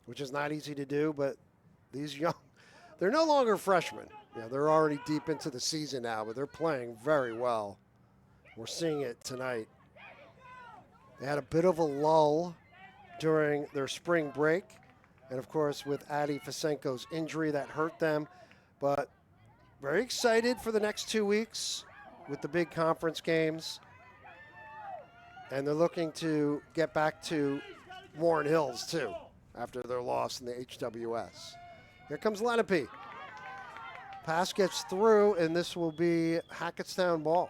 which is not easy to do, but these young, they're no longer freshmen. Yeah, they're already deep into the season now, but they're playing very well. We're seeing it tonight. They had a bit of a lull during their spring break. And, of course, with Addie Fasenko's injury, that hurt them. But very excited for the next 2 weeks with the big conference games. And they're looking to get back to Warren Hills, too, after their loss in the HWS. Here comes Lenape. Pass gets through, and this will be Hackettstown ball.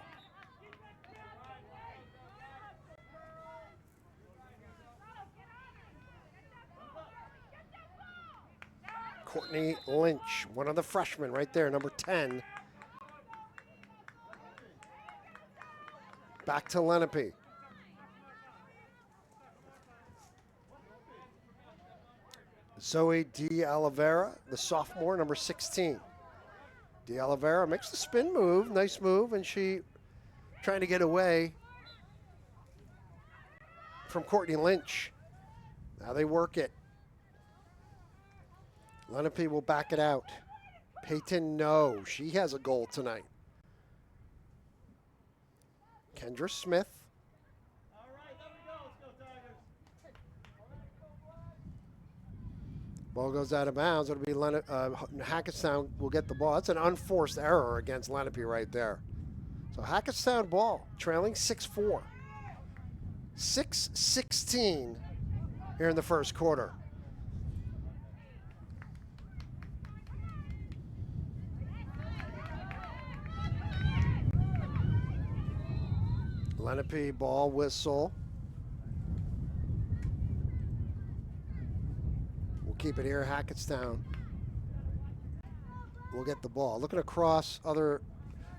Courtney Lynch, one of the freshmen right there, number 10. Back to Lenape. Zoe De Oliveira, the sophomore, number 16. De Oliveira makes the spin move, nice move, and she trying to get away from Courtney Lynch. Now they work it. Lenape will back it out. Peyton, no. She has a goal tonight. Kendra Smith. Ball goes out of bounds. It'll be Hackettstown will get the ball. That's an unforced error against Lenape right there. So Hackettstown ball, trailing 6-4. 6:16 here in the first quarter. Lenape ball whistle. We'll keep it here. Hackettstown will get the ball. Looking across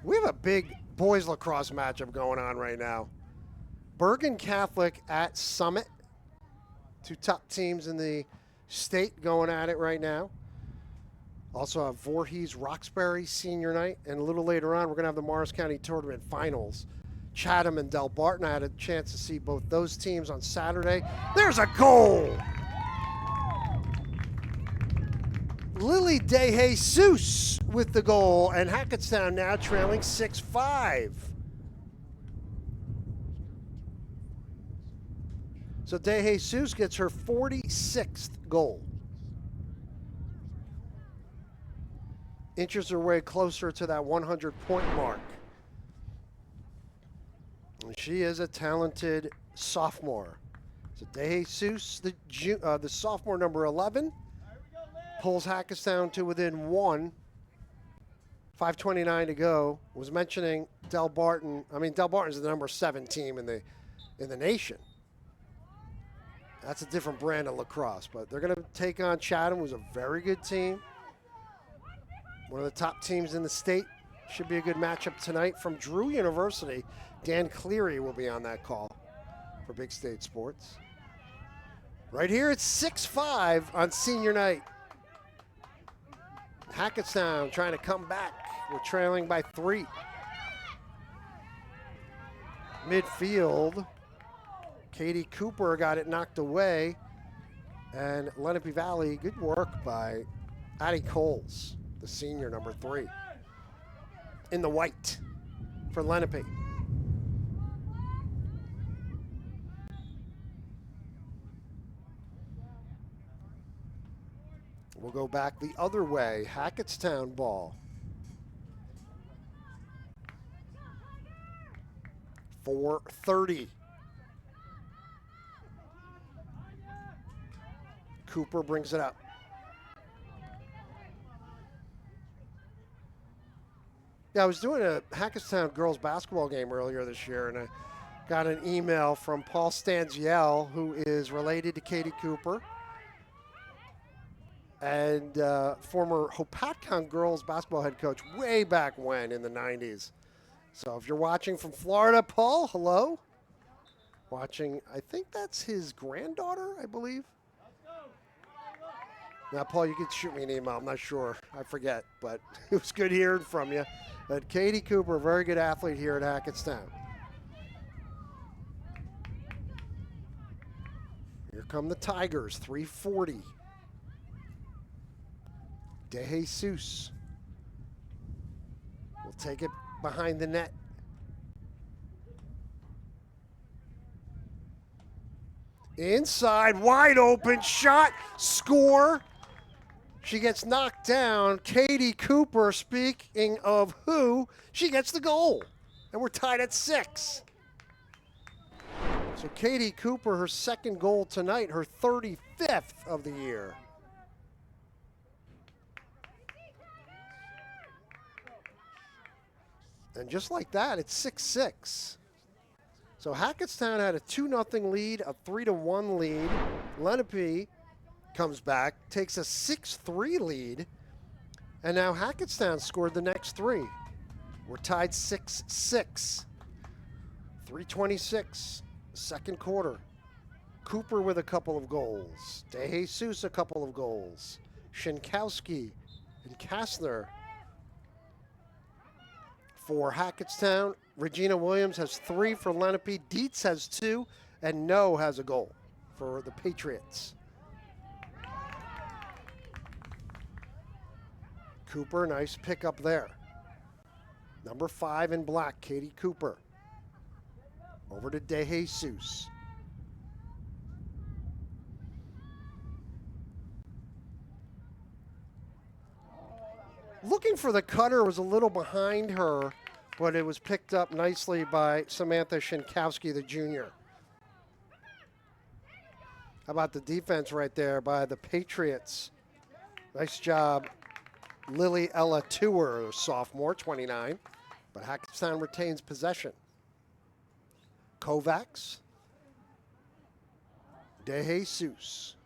we have a big boys lacrosse matchup going on right now. Bergen Catholic at Summit. Two top teams in the state going at it right now. Also have Voorhees Roxbury senior night. And a little later on, we're going to have the Morris County Tournament Finals. Chatham and Del Barton. I had a chance to see both those teams on Saturday. There's a goal! Lily De Jesus with the goal, and Hackettstown now trailing 6-5. So De Jesus gets her 46th goal. Inches her way closer to that 100-point mark. And she is a talented sophomore. So De Jesus, the sophomore number 11, pulls Hackettstown to within 1. 5:29 to go. Was mentioning Del Barton. I mean, Del Barton's the number 7 team in the nation. That's a different brand of lacrosse, but they're going to take on Chatham, who's a very good team. One of the top teams in the state. Should be a good matchup tonight. From Drew University, Dan Cleary will be on that call for Big State Sports. Right here, it's 6-5 on senior night. Hackettstown trying to come back. We're trailing by 3. Midfield, Katie Cooper got it knocked away. And Lenape Valley, good work by Addie Coles, the senior, number 3. In the white for Lenape. We'll go back the other way. Hackettstown ball. 4:30. Cooper brings it up. Yeah, I was doing a Hackettstown girls basketball game earlier this year, and I got an email from Paul Stanziel, who is related to Katie Cooper, and former Hopatcong girls basketball head coach way back when in the 90s. So if you're watching from Florida, Paul, hello. Watching, I think that's his granddaughter, I believe. Now, Paul, you can shoot me an email. I'm not sure. I forget, but it was good hearing from you. But Katie Cooper, a very good athlete here at Hackettstown. Here come the Tigers, 3:40. De Jesus will take it behind the net. Inside, wide open shot, score. She gets knocked down. Katie Cooper, speaking of who, she gets the goal. And we're tied at 6. So Katie Cooper, her second goal tonight, her 35th of the year. And just like that, it's 6-6. So Hackettstown had a 2-0 lead, a 3-1 lead. Lenape comes back, takes a 6-3 lead, and now Hackettstown scored the next 3. We're tied 6-6. 3:26, second quarter. Cooper with a couple of goals. De Jesus a couple of goals. Shinkowski and Kastner for Hackettstown. Regina Williams has 3 for Lenape. Dietz has 2, and No has a goal for the Patriots. Cooper, nice pickup there. Number 5 in black, Katie Cooper. Over to De Jesus. looking for the cutter, was a little behind her, but it was picked up nicely by Samantha Shinkowski, the junior. How about the defense right there by the Patriots? Nice job, Lily Ella Tour, sophomore, 29. But Hackettstown retains possession. Kovacs. De Jesus.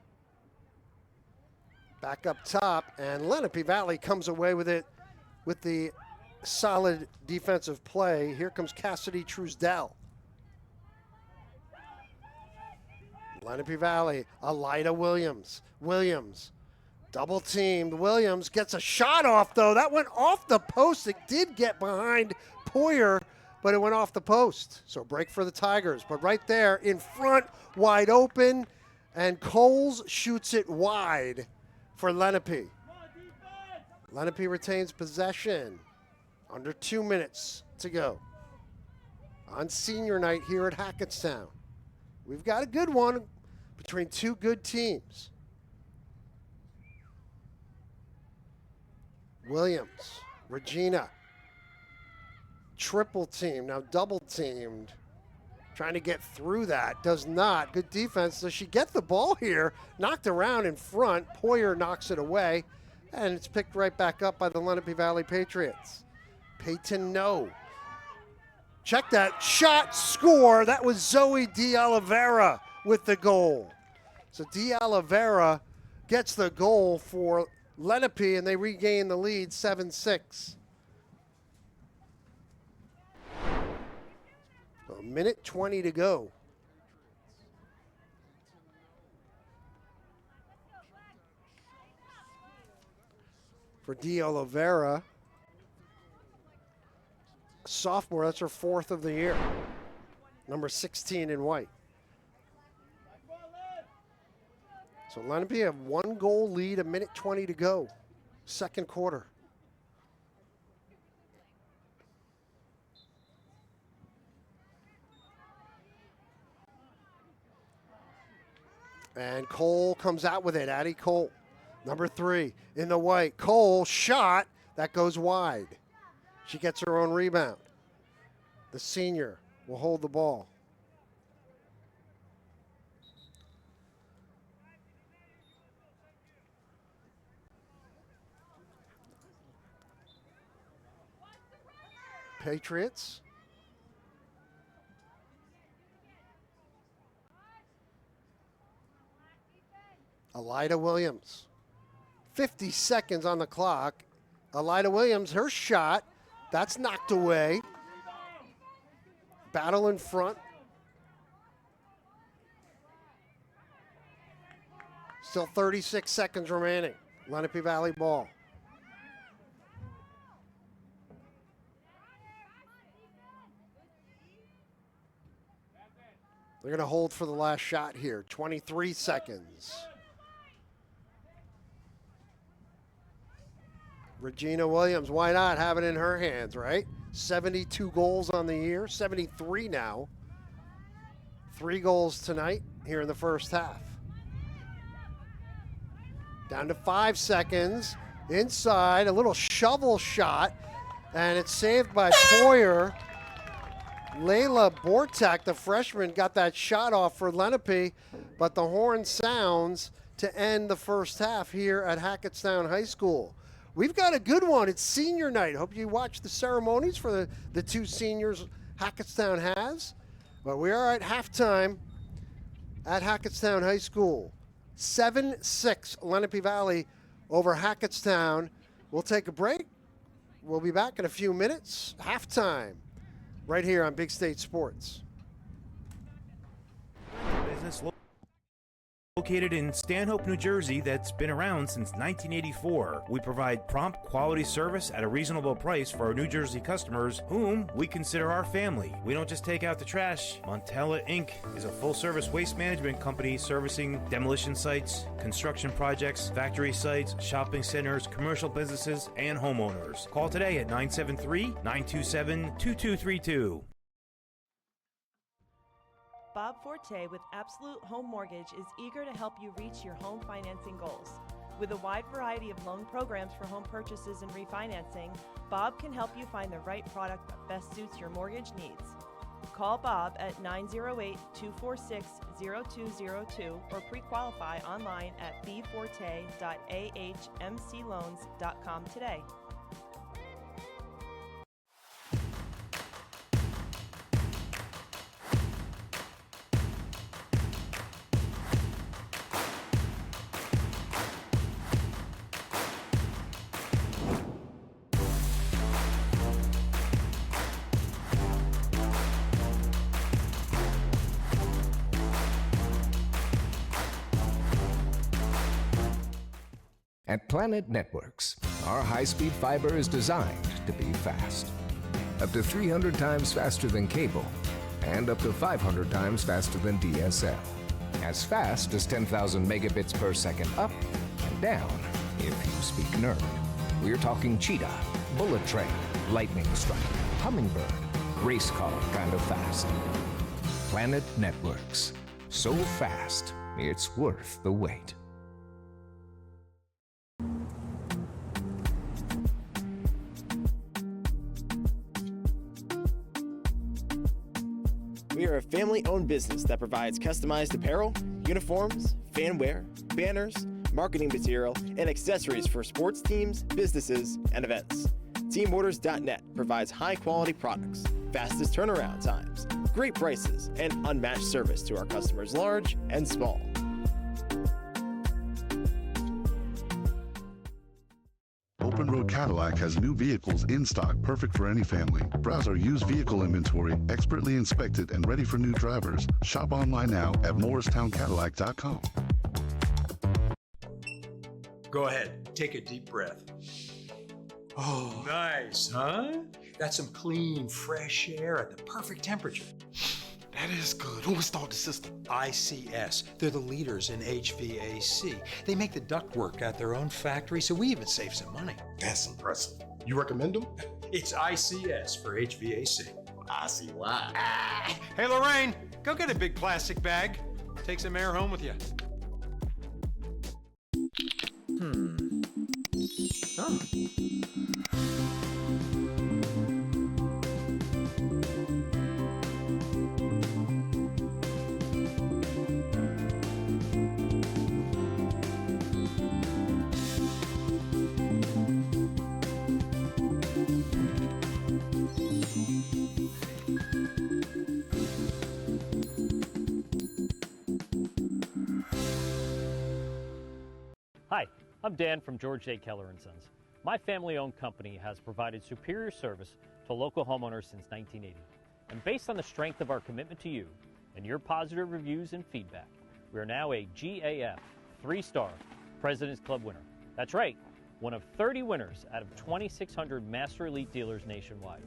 Back up top, and Lenape Valley comes away with it with the solid defensive play. Here comes Cassidy Truesdell. Lenape Valley, Elida Williams. Williams, double teamed. Williams gets a shot off, though. That went off the post. It did get behind Poyer, but it went off the post. So break for the Tigers. But right there in front, wide open, and Coles shoots it wide for Lenape. Lenape retains possession. Under 2 minutes to go on senior night here at Hackettstown. We've got a good one between two good teams. Williams, Regina, triple team, now double teamed. Trying to get through that, does not. Good defense. Does she get the ball here? Knocked around in front. Poyer knocks it away, and it's picked right back up by the Lenape Valley Patriots. Peyton, no. Check that shot, score. That was Zoe De Oliveira with the goal. So De Oliveira gets the goal for Lenape, and they regain the lead 7-6. So a minute 20 to go. For De Oliveira, sophomore, that's her fourth of the year. Number 16 in white. So Lenape have 1 goal lead, a minute 20 to go. Second quarter. And Cole comes out with it, Addie Cole. Number 3 in the white. Cole shot, that goes wide. She gets her own rebound. The senior will hold the ball. Patriots. Elida Williams. 50 seconds on the clock. Elida Williams, her shot, that's knocked away. Battle in front. Still 36 seconds remaining. Lenape Valley ball. They're going to hold for the last shot here. 23 seconds. Regina Williams, why not have it in her hands, right? 72 goals on the year, 73 now. 3 goals tonight here in the first half. Down to 5 seconds. Inside, a little shovel shot, and it's saved by Poyer. Layla Bortak, the freshman, got that shot off for Lenape, but the horn sounds to end the first half here at Hackettstown High School. We've got a good one. It's senior night. Hope you watch the ceremonies for the 2 seniors Hackettstown has. But we are at halftime at Hackettstown High School. 7-6 Lenape Valley over Hackettstown. We'll take a break. We'll be back in a few minutes. Halftime right here on Big State Sports. Business located in Stanhope, New Jersey, that's been around since 1984. We provide prompt, quality service at a reasonable price for our New Jersey customers, whom we consider our family. We don't just take out the trash. Montella Inc. is a full-service waste management company servicing demolition sites, construction projects, factory sites, shopping centers, commercial businesses, and homeowners. Call today at 973-927-2232. Bob Forte with Absolute Home Mortgage is eager to help you reach your home financing goals. With a wide variety of loan programs for home purchases and refinancing, Bob can help you find the right product that best suits your mortgage needs. Call Bob at 908-246-0202 or pre-qualify online at bforte.ahmcloans.com today. At Planet Networks, our high-speed fiber is designed to be fast. Up to 300 times faster than cable, and up to 500 times faster than DSL. As fast as 10,000 megabits per second up and down, if you speak nerd. We're talking cheetah, bullet train, lightning strike, hummingbird, race car kind of fast. Planet Networks. So fast, it's worth the wait. We are a family-owned business that provides customized apparel, uniforms, fanwear, banners, marketing material, and accessories for sports teams, businesses, and events. TeamOrders.net provides high-quality products, fastest turnaround times, great prices, and unmatched service to our customers large and small. Open Road Cadillac has new vehicles in stock, perfect for any family. Browse our used vehicle inventory, expertly inspected and ready for new drivers. Shop online now at MorristownCadillac.com. Go ahead, take a deep breath. Oh, nice, huh? That's some clean, fresh air at the perfect temperature. That is good. Who installed the system? ICS. They're the leaders in HVAC. They make the ductwork at their own factory, so we even save some money. That's impressive. You recommend them? It's ICS for HVAC. I see why. Hey, Lorraine, go get a big plastic bag. Take some air home with you. Oh. Hi, I'm Dan from George J. Keller & Sons. My family-owned company has provided superior service to local homeowners since 1980. And based on the strength of our commitment to you and your positive reviews and feedback, we are now a GAF 3-star President's Club winner. That's right, one of 30 winners out of 2,600 Master Elite dealers nationwide.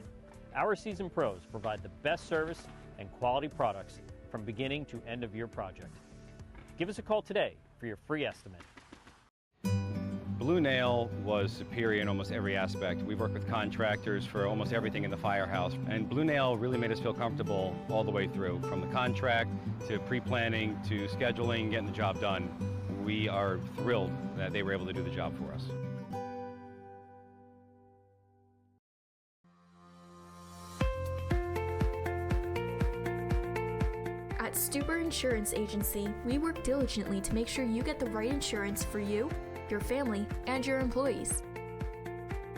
Our seasoned pros provide the best service and quality products from beginning to end of your project. Give us a call today for your free estimate. Blue Nail was superior in almost every aspect. We worked with contractors for almost everything in the firehouse, and Blue Nail really made us feel comfortable all the way through, from the contract to pre-planning to scheduling, getting the job done. We are thrilled that they were able to do the job for us. At Stuber Insurance Agency, we work diligently to make sure you get the right insurance for you, your family, and your employees.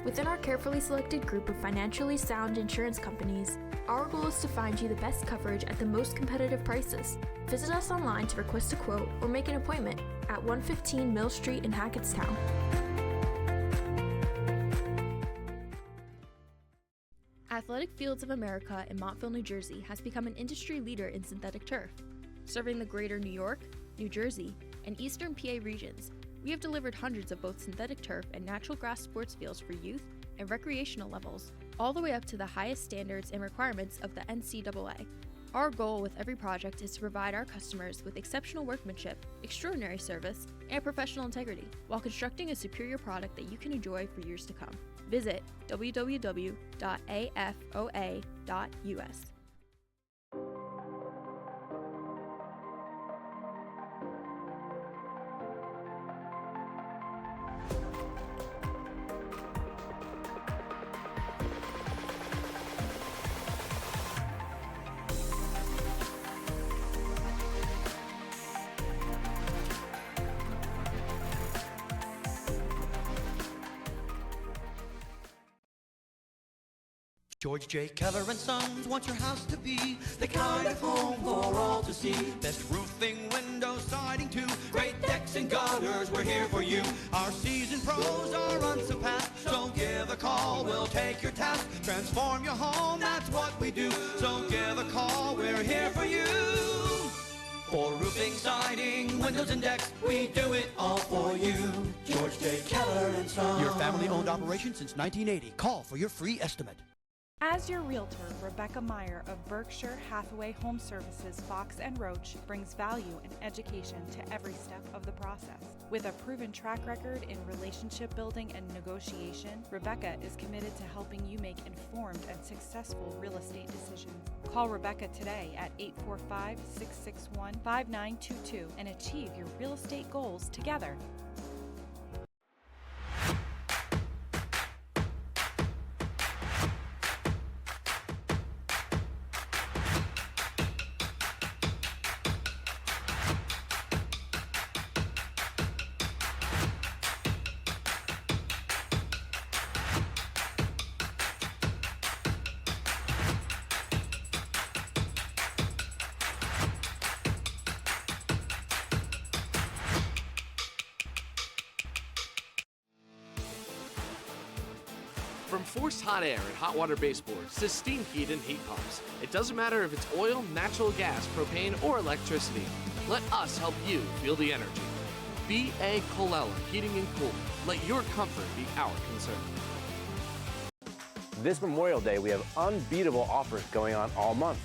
Within our carefully selected group of financially sound insurance companies, our goal is to find you the best coverage at the most competitive prices. Visit us online to request a quote or make an appointment at 115 Mill Street in Hackettstown. Athletic Fields of America in Montville, New Jersey has become an industry leader in synthetic turf. Serving the greater New York, New Jersey, and eastern PA regions, we have delivered hundreds of both synthetic turf and natural grass sports fields for youth and recreational levels, all the way up to the highest standards and requirements of the NCAA. Our goal with every project is to provide our customers with exceptional workmanship, extraordinary service, and professional integrity, while constructing a superior product that you can enjoy for years to come. Visit www.afoa.us. George J. Keller and Sons want your house to be the kind of home for all to see. Best roofing, windows, siding too. Great decks and gutters, we're here for you. Our seasoned pros are unsurpassed, so give a call, we'll take your task. Transform your home, that's what we do. So give a call, we're here for you. For roofing, siding, windows and decks, we do it all for you. George J. Keller and Sons. Your family-owned operation since 1980. Call for your free estimate. As your realtor, Rebecca Meyer of Berkshire Hathaway Home Services, Fox and Roach brings value and education to every step of the process. With a proven track record in relationship building and negotiation, Rebecca is committed to helping you make informed and successful real estate decisions. Call Rebecca today at 845-661-5922 and achieve your real estate goals together. From forced hot air and hot water baseboards to steam heat and heat pumps, it doesn't matter if it's oil, natural gas, propane, or electricity. Let us help you feel the energy. B.A. Colella Heating and Cooling. Let your comfort be our concern. This Memorial Day, we have unbeatable offers going on all month.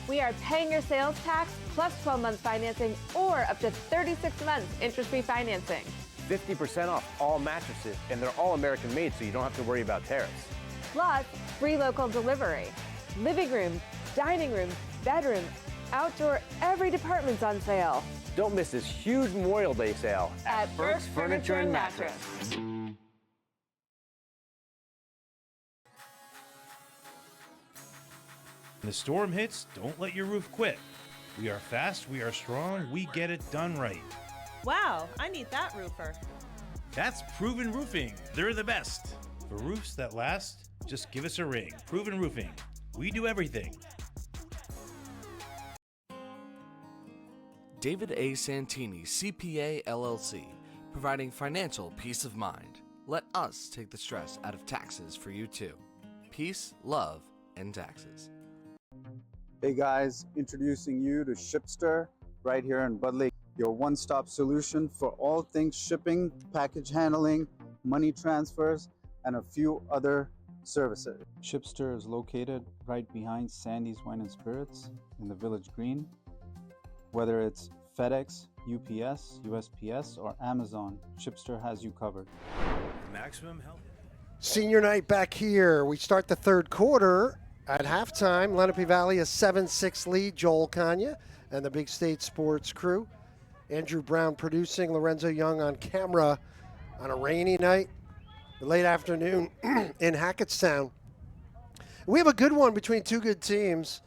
We are paying your sales tax plus 12 months financing or up to 36 months interest-free financing. 50% off all mattresses, and they're all American made, so you don't have to worry about tariffs. Plus, free local delivery. Living room, dining room, bedroom, outdoor, every department's on sale. Don't miss this huge Memorial Day sale at Burke's Furniture and Mattress. When the storm hits, don't let your roof quit. We are fast, we are strong, we get it done right. Wow, I need that roofer. That's Proven Roofing. They're the best. For roofs that last, just give us a ring. Proven Roofing. We do everything. David A. Santini, CPA LLC, providing financial peace of mind. Let us take the stress out of taxes for you too. Peace, love, and taxes. Hey guys, introducing you to Shipster right here in Bud Lake. Your one-stop solution for all things shipping, package handling, money transfers, and a few other services. Shipster is located right behind Sandy's Wine and Spirits in the Village Green. Whether it's FedEx, UPS, USPS, or Amazon, Shipster has you covered. Maximum help. Senior night back here. We start the third quarter. At halftime, Lenape Valley a 7-6 lead. Joel Kanya and the Big State Sports crew. Andrew Brown producing, Lorenzo Young on camera on a rainy night, late afternoon in Hackettstown. We have a good one between two good teams.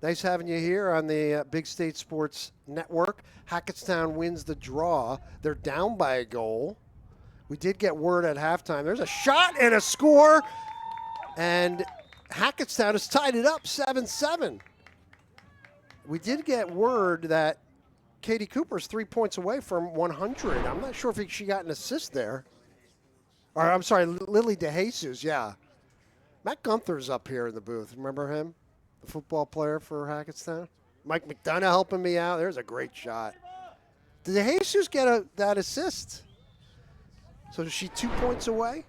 Nice having you here on the Big State Sports Network. Hackettstown wins the draw. They're down by a goal. We did get word at halftime. There's a shot and a score, and Hackettstown has tied it up 7-7. We did get word that Katie Cooper's 3 points away from 100. I'm not sure if she got an assist there. Or, I'm sorry, Lily DeJesus, yeah. Matt Gunther's up here in the booth. Remember him? The football player for Hackettstown? Mike McDonough helping me out. There's a great shot. Did DeJesus get that assist? So is she 2 points away?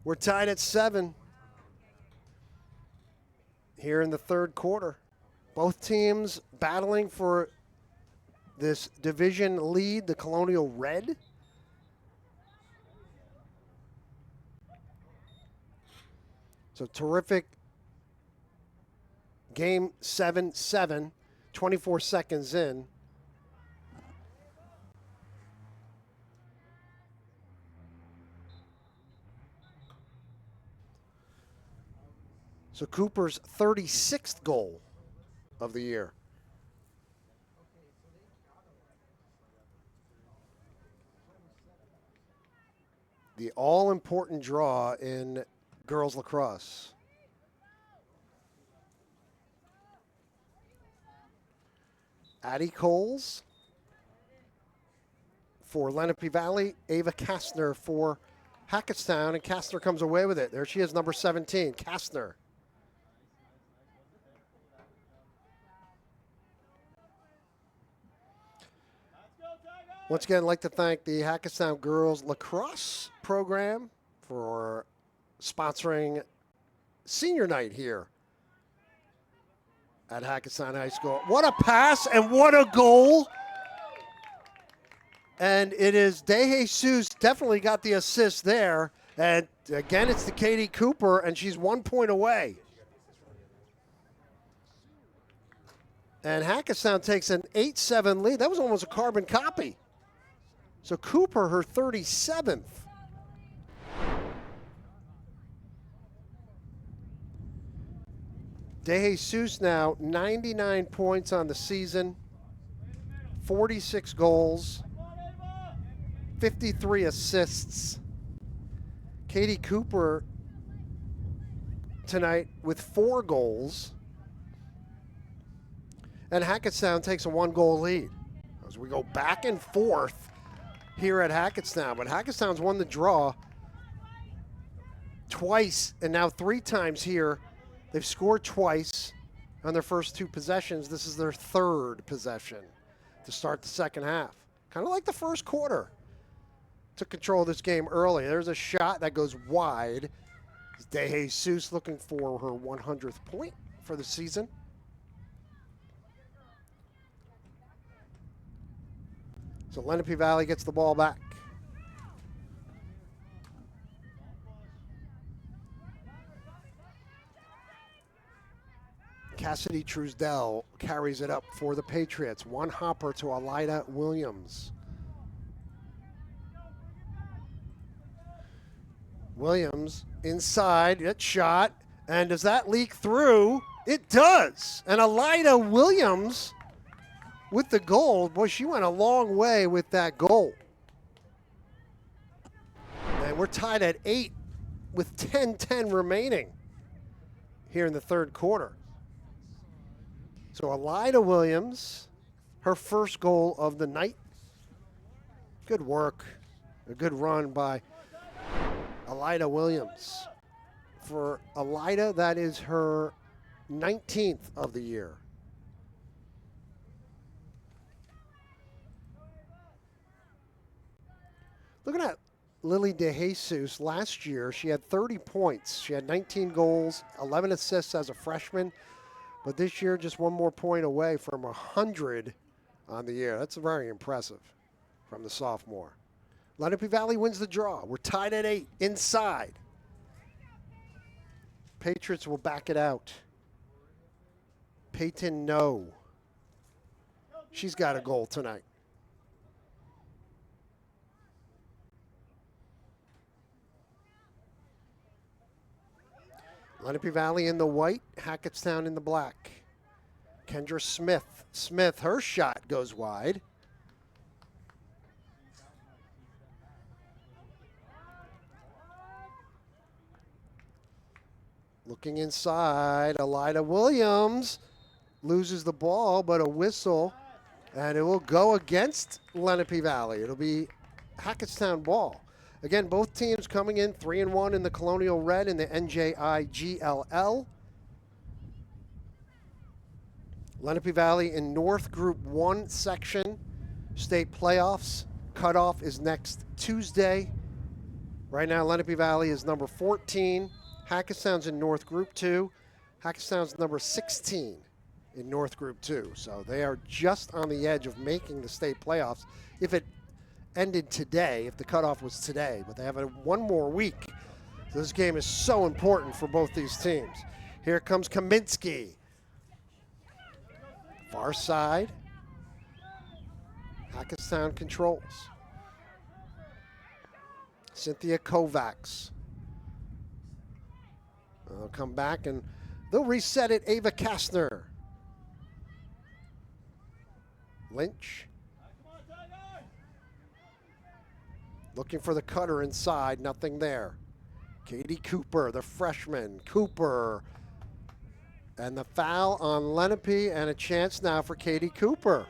We're tied at 7 here in the third quarter. Both teams battling for this division lead, the Colonial Red. So terrific game, 7-7, 24 seconds in. So Cooper's 36th goal of the year. The all-important draw in girls lacrosse. Addie Coles for Lenape Valley. Ava Kastner for Hackettstown, and Kastner comes away with it. There she is, number 17, Kastner. Once again, I'd like to thank the Hackettstown Girls Lacrosse program for sponsoring senior night here at Hackettstown High School. What a pass and what a goal. And it is De Jesus definitely got the assist there. And again, it's to Katie Cooper, and she's 1 point away. And Hackettstown takes an 8-7 lead. That was almost a carbon copy. So Cooper, her 37th. De Jesus now 99 points on the season, 46 goals, 53 assists. Katie Cooper tonight with 4 goals. And Hackettstown takes a 1-goal lead as we go back and forth here at Hackettstown. But Hackettstown's won the draw twice and now 3 times here. They've scored twice on their first 2 possessions. This is their 3rd possession to start the second half. Kind of like the first quarter. Took control of this game early. There's a shot that goes wide. De Jesus looking for her 100th point for the season. So Lenape Valley gets the ball back. Cassidy Truesdell carries it up for the Patriots. One hopper to Alida Williams. Williams inside, that shot, and does that leak through? It does. And Alida Williams with the goal. Boy, she went a long way with that goal. And we're tied at 8 with 10-10 remaining here in the third quarter. So Alida Williams, her first goal of the night. Good work, a good run by Alida Williams. For Alida, that is her 19th of the year. Looking at Lily De Jesus, last year she had 30 points. She had 19 goals, 11 assists as a freshman. But this year, just 1 more point away from 100 on the year. That's very impressive from the sophomore. Lenape Valley wins the draw. We're tied at 8 inside. Patriots will back it out. Peyton No. She's got a goal tonight. Lenape Valley in the white, Hackettstown in the black. Kendra Smith. Smith, her shot goes wide. Looking inside, Alida Williams loses the ball, but a whistle, and it will go against Lenape Valley. It'll be Hackettstown ball. Again, both teams coming in 3-1 in the Colonial Red in the NJIGLL. Lenape Valley in North Group 1 section. State playoffs. Cutoff is next Tuesday. Right now, Lenape Valley is number 14. Hackettstown's in North Group 2. Hackettstown's number 16 in North Group 2. So they are just on the edge of making the state playoffs if it ended today, if the cutoff was today. But they have 1 more week. So this game is so important for both these teams. Here comes Kaminsky. Far side. Hackettstown controls. Cynthia Kovacs. They'll come back and they'll reset it. Ava Kastner. Lynch. Looking for the cutter inside. Nothing there. Katie Cooper, the freshman. Cooper. And the foul on Lenape, and a chance now for Katie Cooper.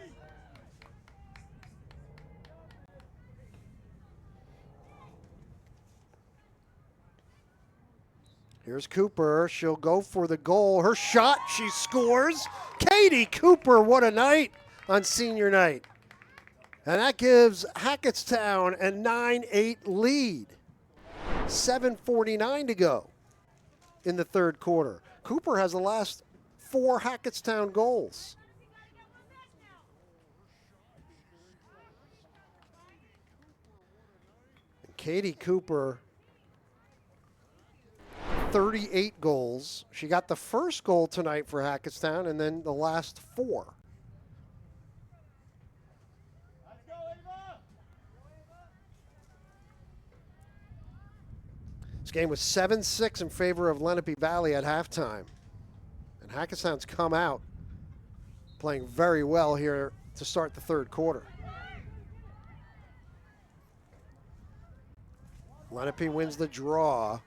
Here's Cooper. She'll go for the goal. Her shot, she scores. Katie Cooper, what a night on senior night. And that gives Hackettstown a 9-8 lead. 7:49 to go in the third quarter. Cooper has the last 4 Hackettstown goals. And Katie Cooper, 38 goals. She got the first goal tonight for Hackettstown and then the last 4. This game was 7-6 in favor of Lenape Valley at halftime. And Hackettstown's come out playing very well here to start the third quarter. Lenape wins the draw.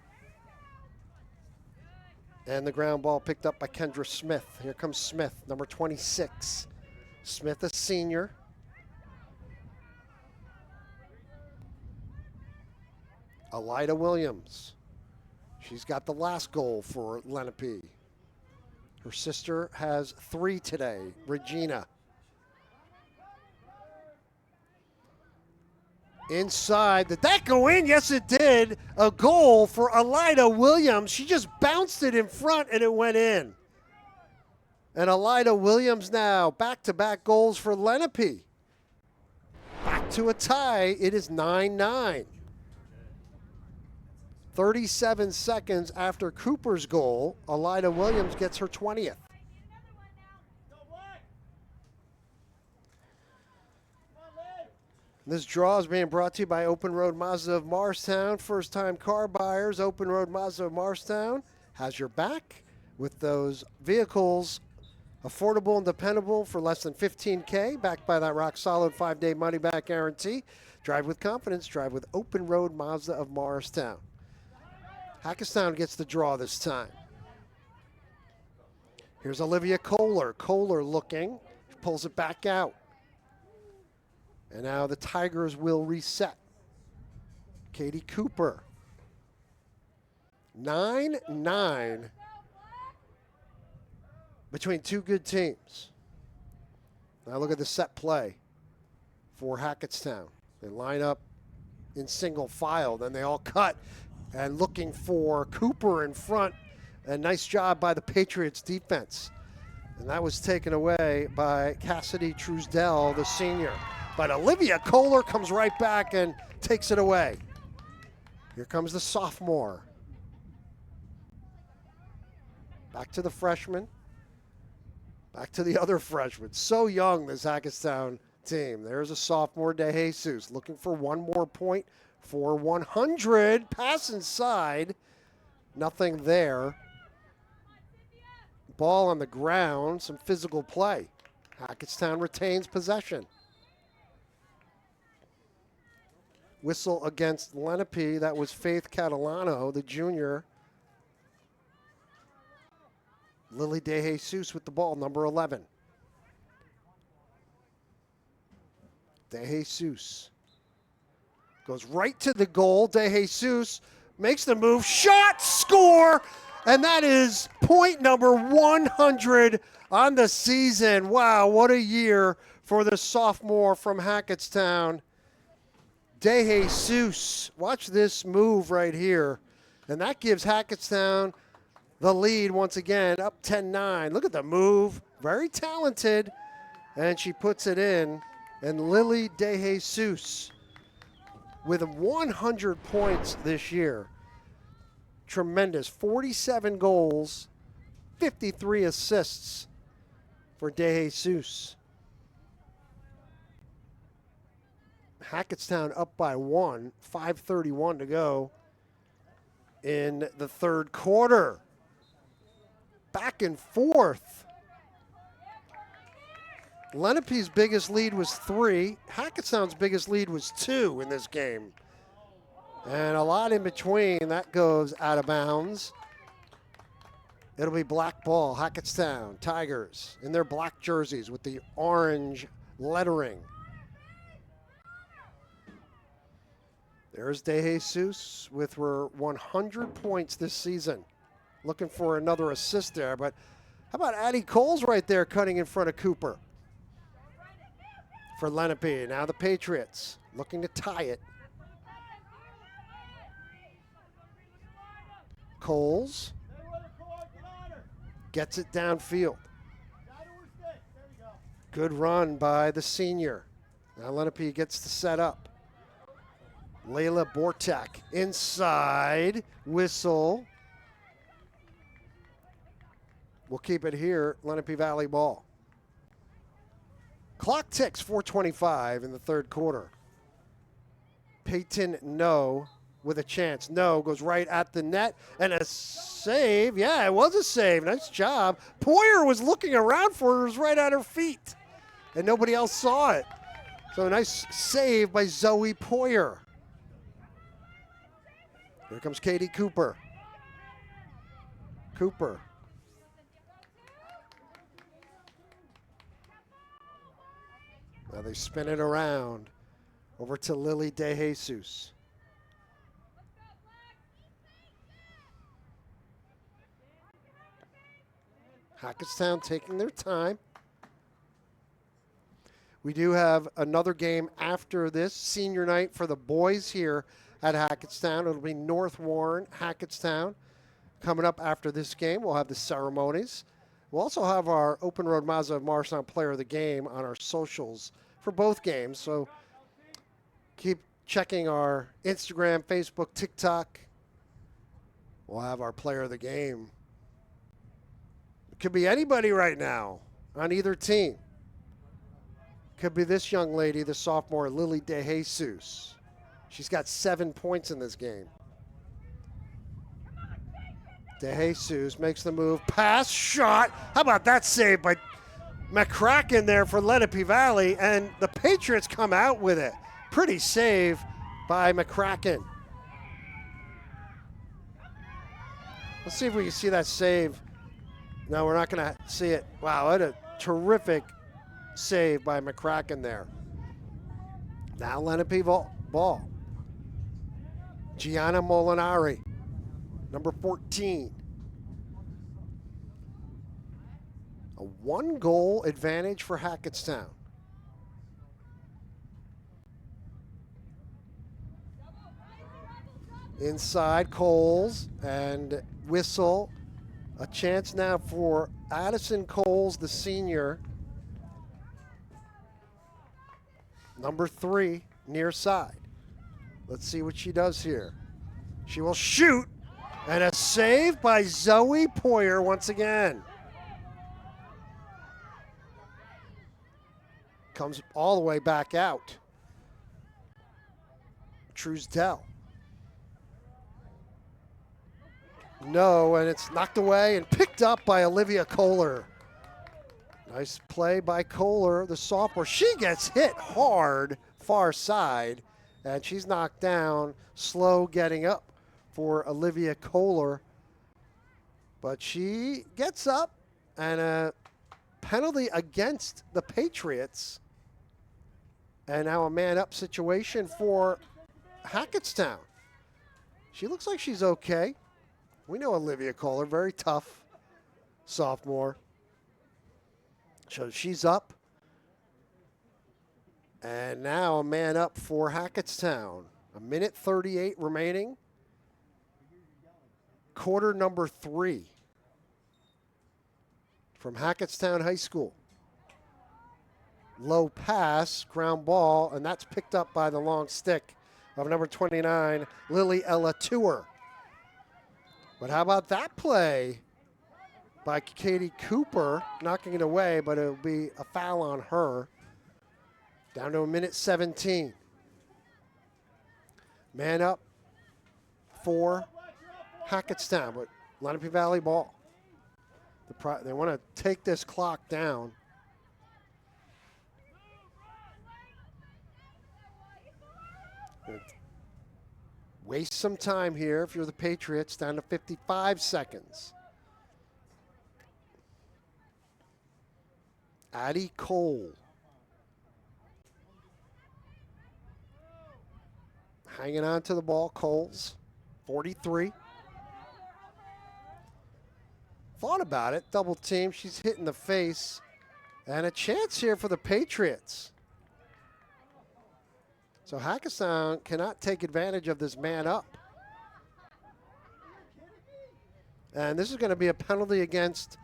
And the ground ball picked up by Kendra Smith. Here comes Smith, number 26. Smith, a senior. Elida Williams. She's got the last goal for Lenape. Her sister has 3 today, Regina. Inside, did that go in? Yes, it did. A goal for Elida Williams. She just bounced it in front and it went in. And Elida Williams now, back-to-back goals for Lenape. Back to a tie, it is 9-9. 37 seconds after Cooper's goal, Elida Williams gets her 20th. This draw is being brought to you by Open Road Mazda of Morristown. First-time car buyers, Open Road Mazda of Morristown has your back with those vehicles affordable and dependable for less than $15K, backed by that rock-solid 5-day money-back guarantee. Drive with confidence. Drive with Open Road Mazda of Morristown. Hackettstown gets the draw this time. Here's Olivia Kohler. Kohler looking, pulls it back out. And now the Tigers will reset. Katie Cooper. 9-9 between two good teams. Now look at the set play for Hackettstown. They line up in single file, then they all cut. And looking for Cooper in front. A nice job by the Patriots defense. And that was taken away by Cassidy Truesdell, the senior. But Olivia Kohler comes right back and takes it away. Here comes the sophomore. Back to the freshman. Back to the other freshman. So young, this Hackettstown team. There's a sophomore, De Jesus, looking for one more point for 100. Pass inside. Nothing there. Ball on the ground. Some physical play. Hackettstown retains possession. Whistle against Lenape. That was Faith Catalano, the junior. Lily De Jesus with the ball, number 11. De Jesus goes right to the goal. De Jesus makes the move. Shot, score! And that is point number 100 on the season. Wow, what a year for the sophomore from Hackettstown. De Jesus, watch this move right here. And that gives Hackettstown the lead once again, up 10-9. Look at the move, very talented. And she puts it in. And Lily De Jesus with 100 points this year. Tremendous, 47 goals, 53 assists for De Jesus. Hackettstown up by 1, 5:31 to go in the third quarter. Back and forth. Lenape's biggest lead was 3. Hackettstown's biggest lead was 2 in this game. And a lot in between. That goes out of bounds. It'll be black ball. Hackettstown Tigers in their black jerseys with the orange lettering. There's De Jesus with her 100 points this season. Looking for another assist there, but how about Addie Coles right there cutting in front of Cooper for Lenape. Now the Patriots looking to tie it. Coles gets it downfield. Good run by the senior. Now Lenape gets to set up. Layla Bortak inside. Whistle. We'll keep it here. Lenape Valley ball. Clock ticks, 4:25 in the third quarter. Peyton No with a chance. No goes right at the net and a save. Yeah, it was a save. Nice job. Poyer was looking around for her. It was right at her feet and nobody else saw it. So a nice save by Zoe Poyer. Here comes Katie Cooper. Cooper. Now they spin it around over to Lily De Jesus. Hackettstown taking their time. We do have another game after this, senior night for the boys here at Hackettstown. It'll be North Warren, Hackettstown. Coming up after this game, we'll have the ceremonies. We'll also have our Open Road Mazda of Morristown Player of the Game on our socials for both games. So keep checking our Instagram, Facebook, TikTok. We'll have our Player of the Game. It could be anybody right now on either team. Could be this young lady, the sophomore, Lily De Jesus. She's got 7 points in this game. De Jesus makes the move. Pass, shot. How about that save by McCracken there for Lenape Valley? And the Patriots come out with it. Pretty save by McCracken. Let's see if we can see that save. No, we're not going to see it. Wow, what a terrific save by McCracken there. Now Lenape ball. Gianna Molinari, number 14. A 1-goal advantage for Hackettstown. Inside, Coles and whistle. A chance now for Addison Coles, the senior. Number 3, near side. Let's see what she does here. She will shoot, and a save by Zoe Poyer once again. Comes all the way back out. Truesdell. No, and it's knocked away and picked up by Olivia Kohler. Nice play by Kohler, the sophomore. She gets hit hard, far side, and she's knocked down, slow getting up for Olivia Kohler. But she gets up, and a penalty against the Patriots. And now a man-up situation for Hackettstown. She looks like she's okay. We know Olivia Kohler, very tough sophomore. So she's up. And now a man up for Hackettstown. 1:38 remaining. Quarter number 3 from Hackettstown High School. Low pass, ground ball, and that's picked up by the long stick of number 29, Lily Ella Tour. But how about that play by Katie Cooper, knocking it away, but it'll be a foul on her. Down to 1:17. Man up for Hackettstown, but Lenape Valley ball. They want to take this clock down. Waste some time here if you're the Patriots, down to 55 seconds. Addie Cole. Hanging on to the ball, Coles, 43. Thought about it, double team. She's hit in the face. And a chance here for the Patriots. So Hackettstown cannot take advantage of this man up. And this is going to be a penalty against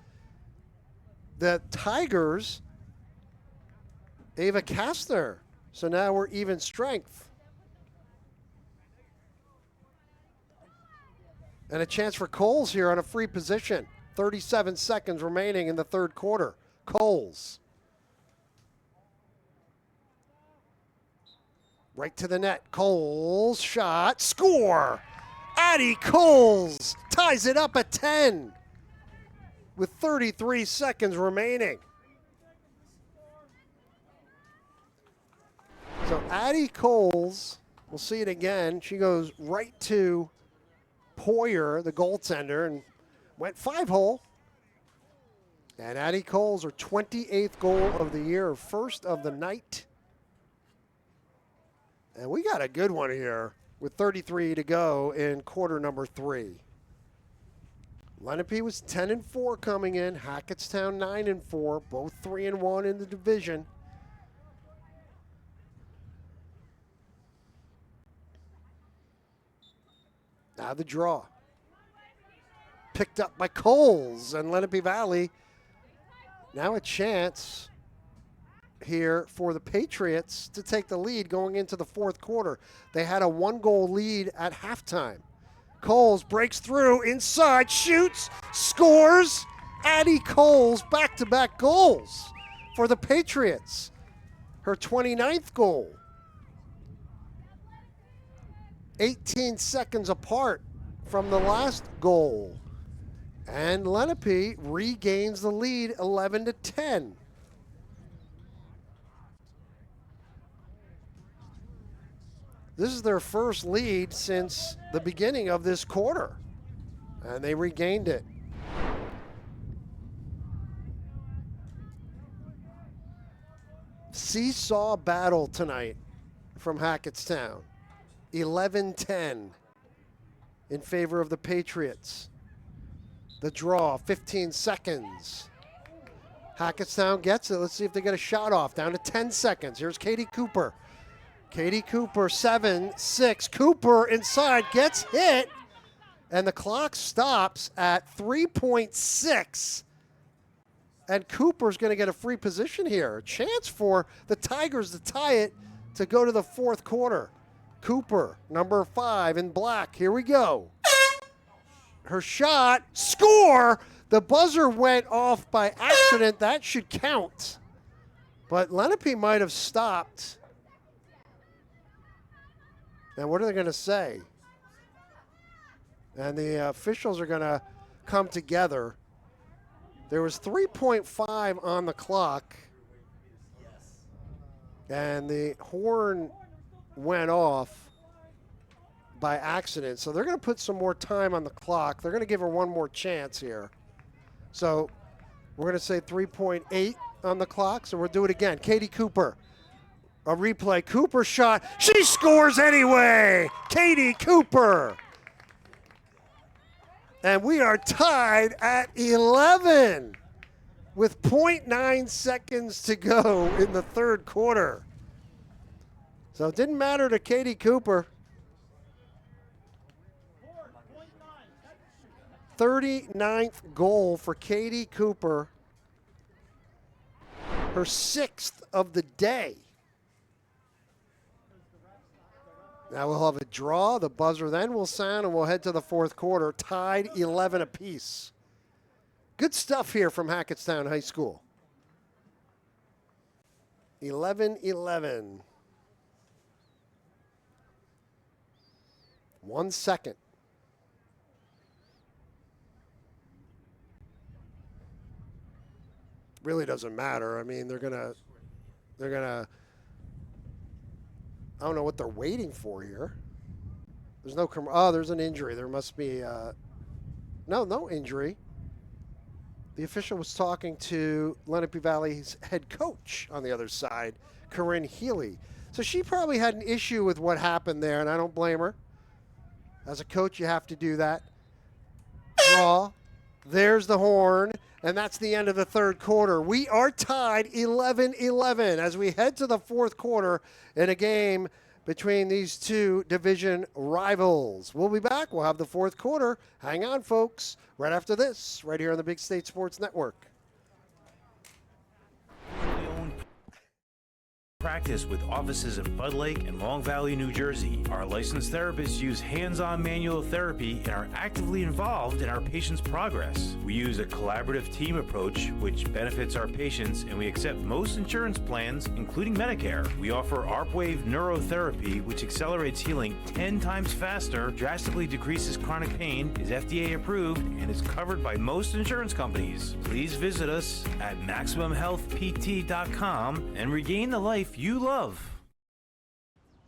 the Tigers, Ava Kastner. So now we're even strength. And a chance for Coles here on a free position. 37 seconds remaining in the third quarter. Coles. Right to the net. Coles shot. Score! Addie Coles ties it up at 10 with 33 seconds remaining. So Addie Coles, we'll see it again. She goes right to Poyer, the goaltender, and went 5-hole. And Addie Coles, her 28th goal of the year, first of the night. And we got a good one here with 33 to go in quarter number 3. Lenape was 10-4 coming in. Hackettstown 9-4, both 3-1 in the division. Now the draw. Picked up by Coles and Lenape Valley. Now a chance here for the Patriots to take the lead going into the fourth quarter. They had a 1-goal lead at halftime. Coles breaks through inside, shoots, scores. Addie Coles back-to-back goals for the Patriots. Her 29th goal. 18 seconds apart from the last goal. And Lenape regains the lead 11-10. This is their first lead since the beginning of this quarter, and they regained it. Seesaw battle tonight from Hackettstown. 11-10 in favor of the Patriots. The draw, 15 seconds. Hackettstown gets it. Let's see if they get a shot off. Down to 10 seconds. Here's Katie Cooper. Katie Cooper, 7-6. Cooper inside, gets hit, and the clock stops at 3.6. And Cooper's going to get a free position here. A chance for the Tigers to tie it to go to the fourth quarter. Cooper, number 5 in black. Here we go. Her shot, score! The buzzer went off by accident. That should count. But Lenape might have stopped. And what are they going to say? And the officials are going to come together. There was 3.5 on the clock. And the horn went off by accident. So they're going to put some more time on the clock. They're going to give her one more chance here. So we're going to say 3.8 on the clock. So we'll do it again. Katie Cooper. A replay. Cooper shot. She scores anyway. Katie Cooper. And we are tied at 11 with 0.9 seconds to go in the third quarter. So it didn't matter to Katie Cooper. 39th goal for Katie Cooper. Her 6th of the day. Now we'll have a draw. The buzzer then will sound, and we'll head to the fourth quarter. Tied 11 apiece. Good stuff here from Hackettstown High School. 11-11. 1 second. Really doesn't matter. I mean, they're gonna. I don't know what they're waiting for here. There's no. Oh, there's an injury. There must be. No injury. The official was talking to Lenape Valley's head coach on the other side, Corinne Healy. So she probably had an issue with what happened there, and I don't blame her. As a coach, you have to do that. Draw. There's the horn, and that's the end of the third quarter. We are tied 11-11 as we head to the fourth quarter in a game between these two division rivals. We'll be back. We'll have the fourth quarter. Hang on, folks. Right after this, right here on the Big State Sports Network. Practice with offices in Bud Lake and Long Valley, New Jersey. Our licensed therapists use hands-on manual therapy and are actively involved in our patients' progress. We use a collaborative team approach, which benefits our patients, and we accept most insurance plans, including Medicare. We offer ARPWave neurotherapy, which accelerates healing 10 times faster, drastically decreases chronic pain, is FDA approved, and is covered by most insurance companies. Please visit us at MaximumHealthPT.com and regain the life you love.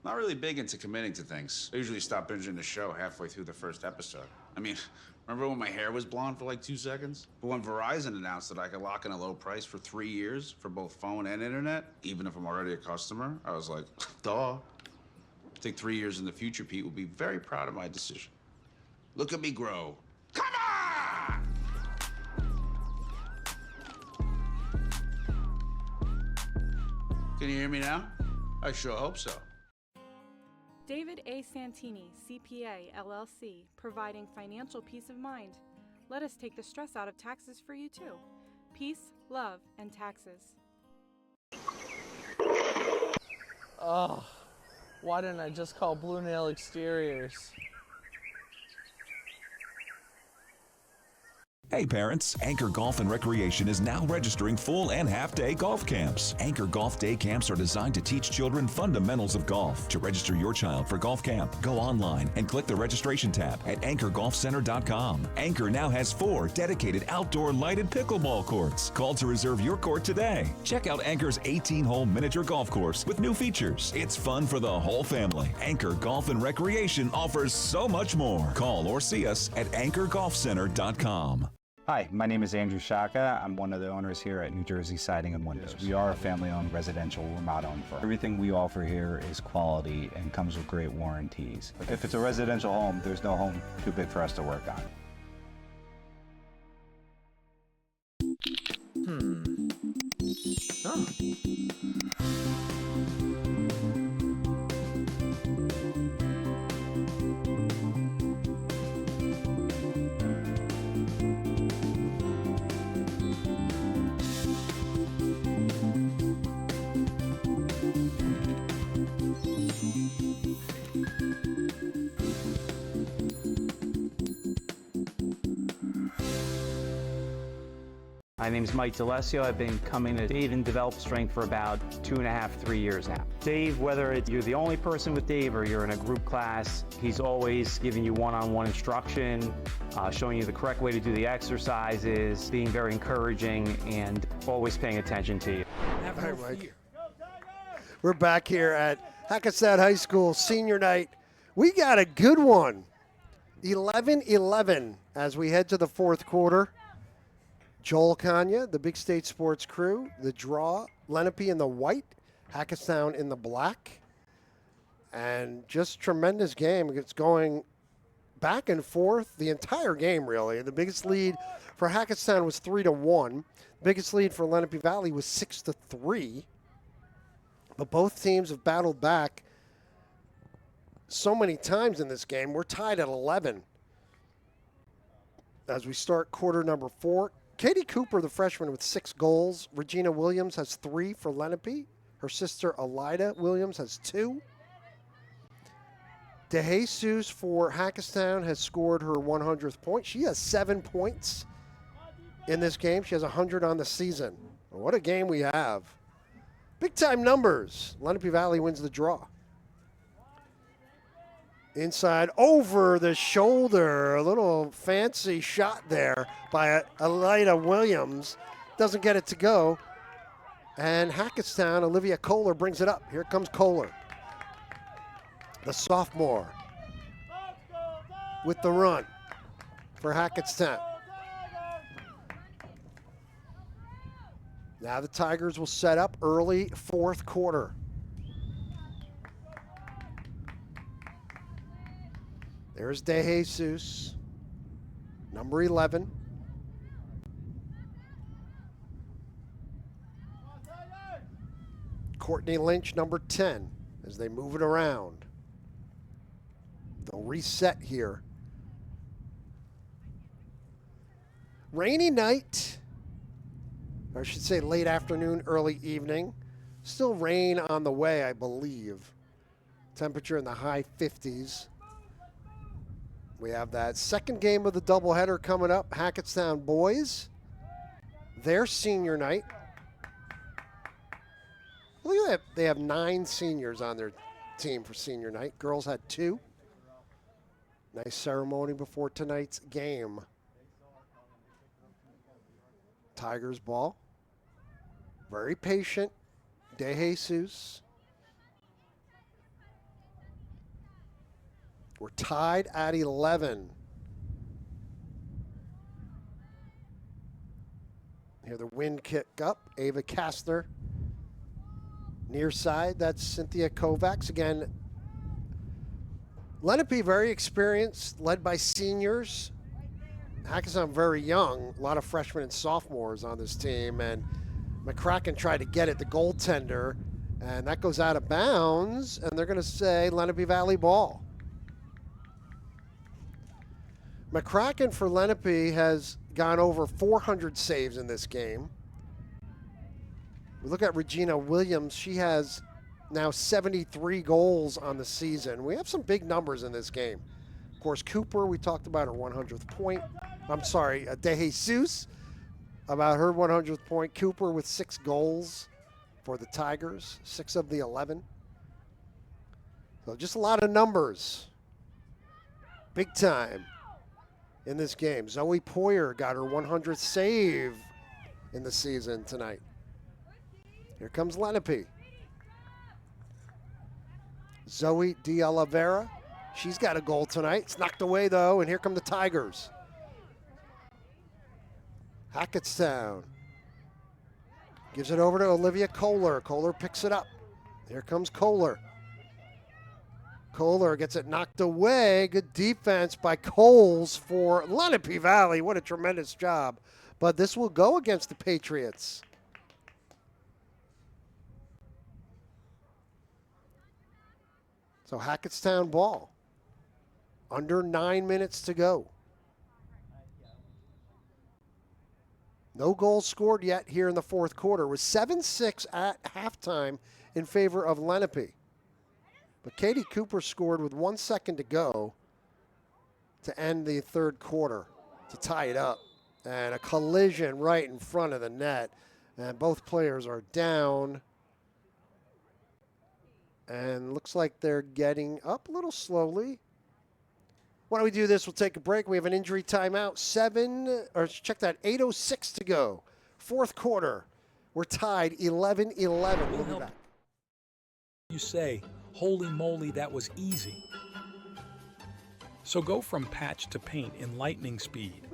Not really big into committing to things. I usually stop binging the show halfway through the first episode. I mean, remember when my hair was blonde for like 2 seconds? But when Verizon announced that I could lock in a low price for 3 years for both phone and internet, even if I'm already a customer, I was like, duh. I think 3 years in the future, Pete will be very proud of my decision. Look at me grow. Come on! Can you hear me now? I sure hope so. David A. Santini, CPA, LLC, providing financial peace of mind. Let us take the stress out of taxes for you too. Peace, love, and taxes. Oh, why didn't I just call Blue Nail Exteriors? Hey parents, Anchor Golf and Recreation is now registering full and half-day golf camps. Anchor Golf Day Camps are designed to teach children fundamentals of golf. To register your child for golf camp, go online and click the registration tab at anchorgolfcenter.com. Anchor now has 4 dedicated outdoor lighted pickleball courts. Call to reserve your court today. Check out Anchor's 18-hole miniature golf course with new features. It's fun for the whole family. Anchor Golf and Recreation offers so much more. Call or see us at anchorgolfcenter.com. Hi, my name is Andrew Shaka. I'm one of the owners here at New Jersey Siding and Windows. We are a family-owned residential remodel firm. Everything we offer here is quality and comes with great warranties. If it's a residential home, there's no home too big for us to work on. Oh. My name is Mike D'Alessio. I've been coming to Dave and Develop Strength for about 2.5, 3 years now. Dave, whether you're the only person with Dave or you're in a group class, he's always giving you one-on-one instruction, showing you the correct way to do the exercises, being very encouraging, and always paying attention to you. Hi, Mike. We're back here at Hackettstown High School Senior Night. We got a good one. 11-11 as we head to the fourth quarter. Joel Kanya, the Big State Sports crew, the draw, Lenape in the white, Hackettstown in the black. And just tremendous game. It's going back and forth the entire game, really. The biggest lead for Hackettstown was 3-1. Biggest lead for Lenape Valley was 6-3. But both teams have battled back so many times in this game. We're tied at 11 as we start quarter number 4. Katie Cooper, the freshman, with 6 goals. Regina Williams has 3 for Lenape. Her sister, Elida Williams, has 2. DeJesus for Hackettstown has scored her 100th point. She has 7 points in this game. She has 100 on the season. What a game we have. Big-time numbers. Lenape Valley wins the draw. Inside, over the shoulder, a little fancy shot there by Elida Williams. Doesn't get it to go. And Hackettstown, Olivia Kohler brings it up. Here comes Kohler, the sophomore, with the run for Hackettstown. Now the Tigers will set up early fourth quarter. There's De Jesus, number 11. Courtney Lynch, number 10, as they move it around. They'll reset here. Rainy night, or I should say late afternoon, early evening. Still rain on the way, I believe. Temperature in the high 50s. We have that second game of the doubleheader coming up. Hackettstown boys, their senior night. Look at that. They have 9 seniors on their team for senior night. Girls had 2. Nice ceremony before tonight's game. Tigers ball. Very patient. De Jesus. We're tied at 11. Here the wind kick up. Ava Kastner. Near side, that's Cynthia Kovacs. Again, Lenape very experienced, led by seniors. Hackettstown very young. A lot of freshmen and sophomores on this team. And McCracken tried to get it, the goaltender. And that goes out of bounds. And they're going to say Lenape Valley ball. McCracken for Lenape has gone over 400 saves in this game. We look at Regina Williams. She has now 73 goals on the season. We have some big numbers in this game. Of course, Cooper, we talked about her 100th point. I'm sorry, De Jesus, about her 100th point. Cooper with 6 goals for the Tigers, 6 of the 11. So just a lot of numbers. Big time in this game. Zoe Poyer got her 100th save in the season tonight. Here comes Lenape. Zoe De Oliveira. She's got a goal tonight. It's knocked away, though, and here come the Tigers. Hackettstown gives it over to Olivia Kohler. Kohler picks it up. Here comes Kohler. Kohler gets it knocked away. Good defense by Coles for Lenape Valley. What a tremendous job. But this will go against the Patriots. So Hackettstown ball. Under 9 minutes to go. No goals scored yet here in the fourth quarter. It was 7-6 at halftime in favor of Lenape. But Katie Cooper scored with 1 second to go to end the third quarter to tie it up. And a collision right in front of the net. And both players are down. And looks like they're getting up a little slowly. Why don't we do this? We'll take a break. We have an injury timeout. 8:06 to go. Fourth quarter. We're tied 11-11. We'll be back. You say, holy moly, that was easy. So go from patch to paint in lightning speed.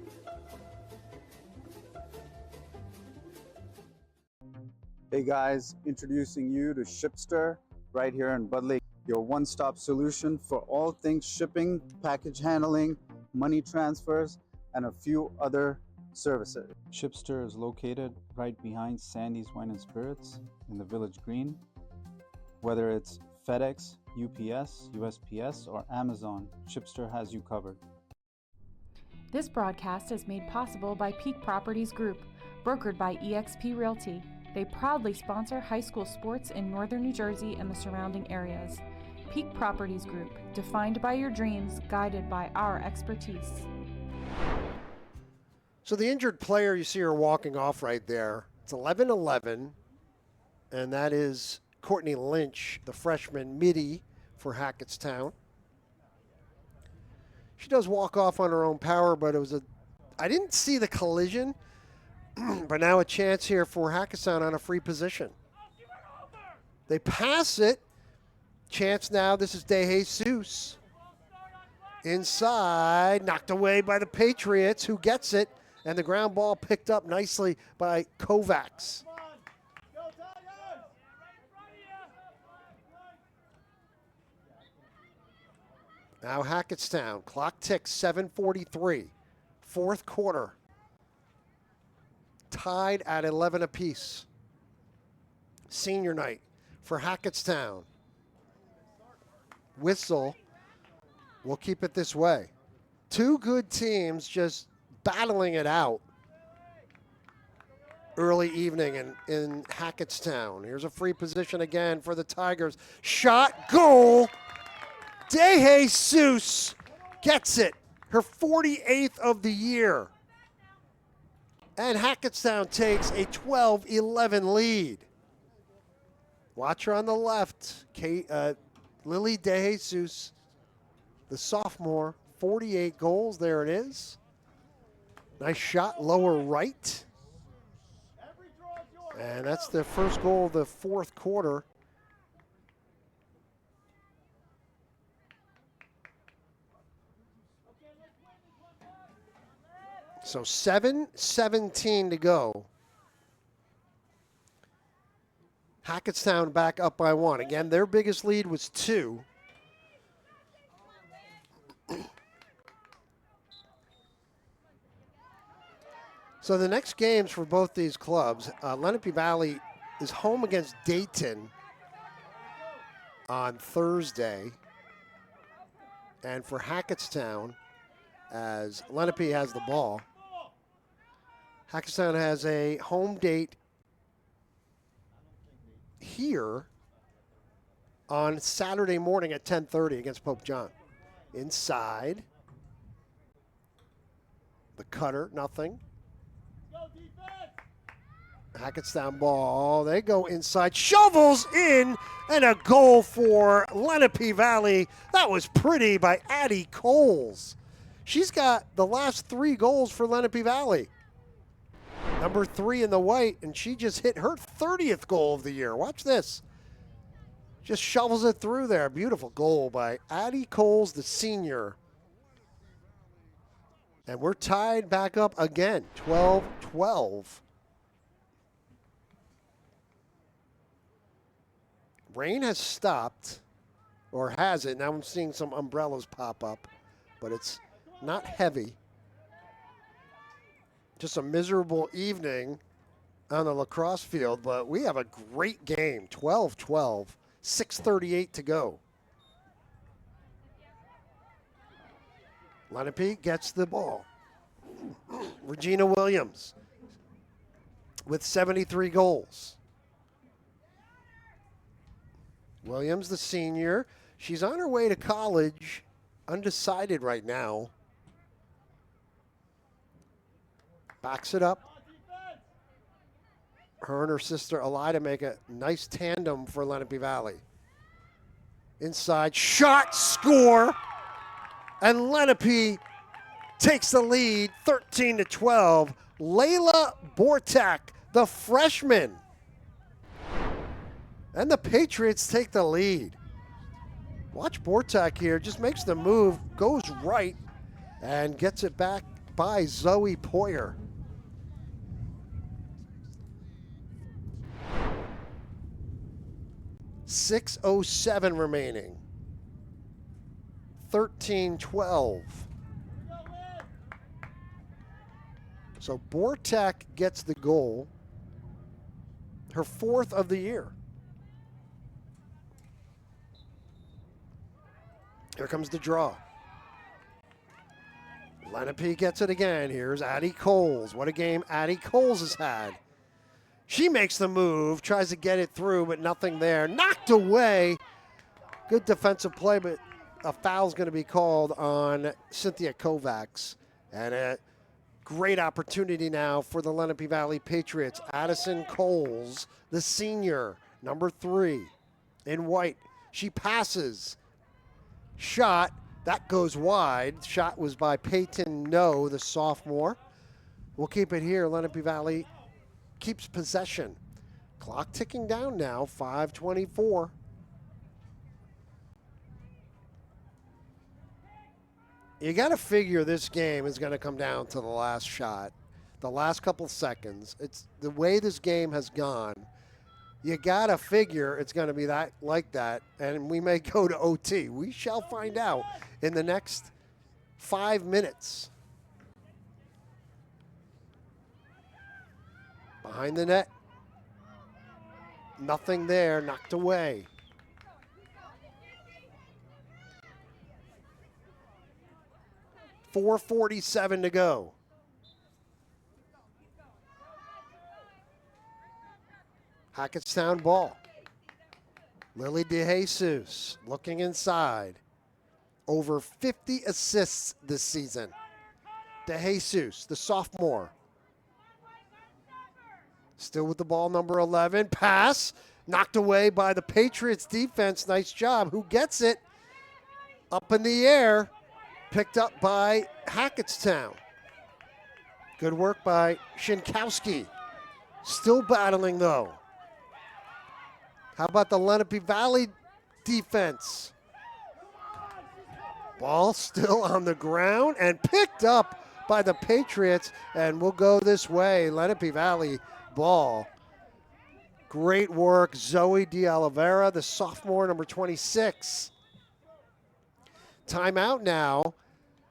Hey guys, introducing you to Shipster right here in Bud Lake, your one-stop solution for all things shipping, package handling, money transfers, and a few other services. Shipster is located right behind Sandy's Wine and Spirits in the Village Green. Whether it's FedEx, UPS, USPS, or Amazon, Shipster has you covered. This broadcast is made possible by Peak Properties Group, brokered by eXp Realty. They proudly sponsor high school sports in northern New Jersey and the surrounding areas. Peak Properties Group, defined by your dreams, guided by our expertise. So the injured player you see her walking off right there, it's 11-11, and that is Courtney Lynch, the freshman midi for Hackettstown. She does walk off on her own power, but I didn't see the collision. But now a chance here for Hackettstown on a free position. They pass it. Chance now. This is De Jesus. Inside. Knocked away by the Patriots, who gets it. And the ground ball picked up nicely by Kovacs. Now Hackettstown. Clock ticks, 7:43. Fourth quarter. Tied at 11 apiece. Senior night for Hackettstown. Whistle. We'll keep it this way. Two good teams just battling it out early evening in Hackettstown. Here's a free position again for the Tigers. Shot, goal. De Jesus gets it. Her 48th of the year. And Hackettstown takes a 12-11 lead. Watch her on the left. Lily De Jesus, the sophomore, 48 goals. There it is. Nice shot, lower right. And that's the first goal of the fourth quarter. So 7:17 to go. Hackettstown back up by 1. Again, their biggest lead was 2. So the next games for both these clubs, Lenape Valley is home against Dayton on Thursday. And for Hackettstown, as Lenape has the ball, Hackettstown has a home date here on Saturday morning at 10:30 against Pope John. Inside. The cutter, nothing. Hackettstown ball. They go inside. Shovels in, and a goal for Lenape Valley. That was pretty by Addie Coles. She's got the last 3 goals for Lenape Valley. Number 3 in the white, and she just hit her 30th goal of the year. Watch this. Just shovels it through there. Beautiful goal by Addie Coles, the senior. And we're tied back up again, 12-12. Rain has stopped, or has it? Now I'm seeing some umbrellas pop up, but it's not heavy. Just a miserable evening on the lacrosse field, but we have a great game. 12-12, 6:38 to go. Lenape gets the ball. Regina Williams with 73 goals. Williams, the senior, she's on her way to college, undecided right now. Backs it up. Her and her sister Elida make a nice tandem for Lenape Valley. Inside, shot, score, and Lenape takes the lead, 13-12. Layla Bortak, the freshman. And the Patriots take the lead. Watch Bortak here, just makes the move, goes right, and gets it back by Zoe Poyer. .607 remaining. 13-12. So Bortak gets the goal, her 4th of the year. Here comes the draw. Lenape gets it again. Here's Addie Coles. What a game Addie Coles has had. She makes the move, tries to get it through, but nothing there. Knocked away. Good defensive play, but a foul's going to be called on Cynthia Kovacs. And a great opportunity now for the Lenape Valley Patriots. Addison Coles, the senior, number 3, in white. She passes. Shot, that goes wide. Shot was by Peyton No, the sophomore. We'll keep it here. Lenape Valley keeps possession. Clock ticking down now, 5:24. You got to figure this game is going to come down to the last shot, the last couple seconds. It's the way this game has gone. You got to figure it's going to be that like that, and we may go to OT. We shall find out in the next 5 minutes. Behind the net. Nothing there, knocked away. .447 to go. Hackettstown ball. Lily DeJesus looking inside. Over 50 assists this season. DeJesus, the sophomore. Still with the ball, number 11. Pass, knocked away by the Patriots defense. Nice job. Who gets it? Up in the air. Picked up by Hackettstown. Good work by Shinkowski. Still battling, though. How about the Lenape Valley defense? Ball still on the ground and picked up by the Patriots, and we'll go this way. Lenape Valley ball. Great work, Zoe De Oliveira, the sophomore, number 26. Timeout now,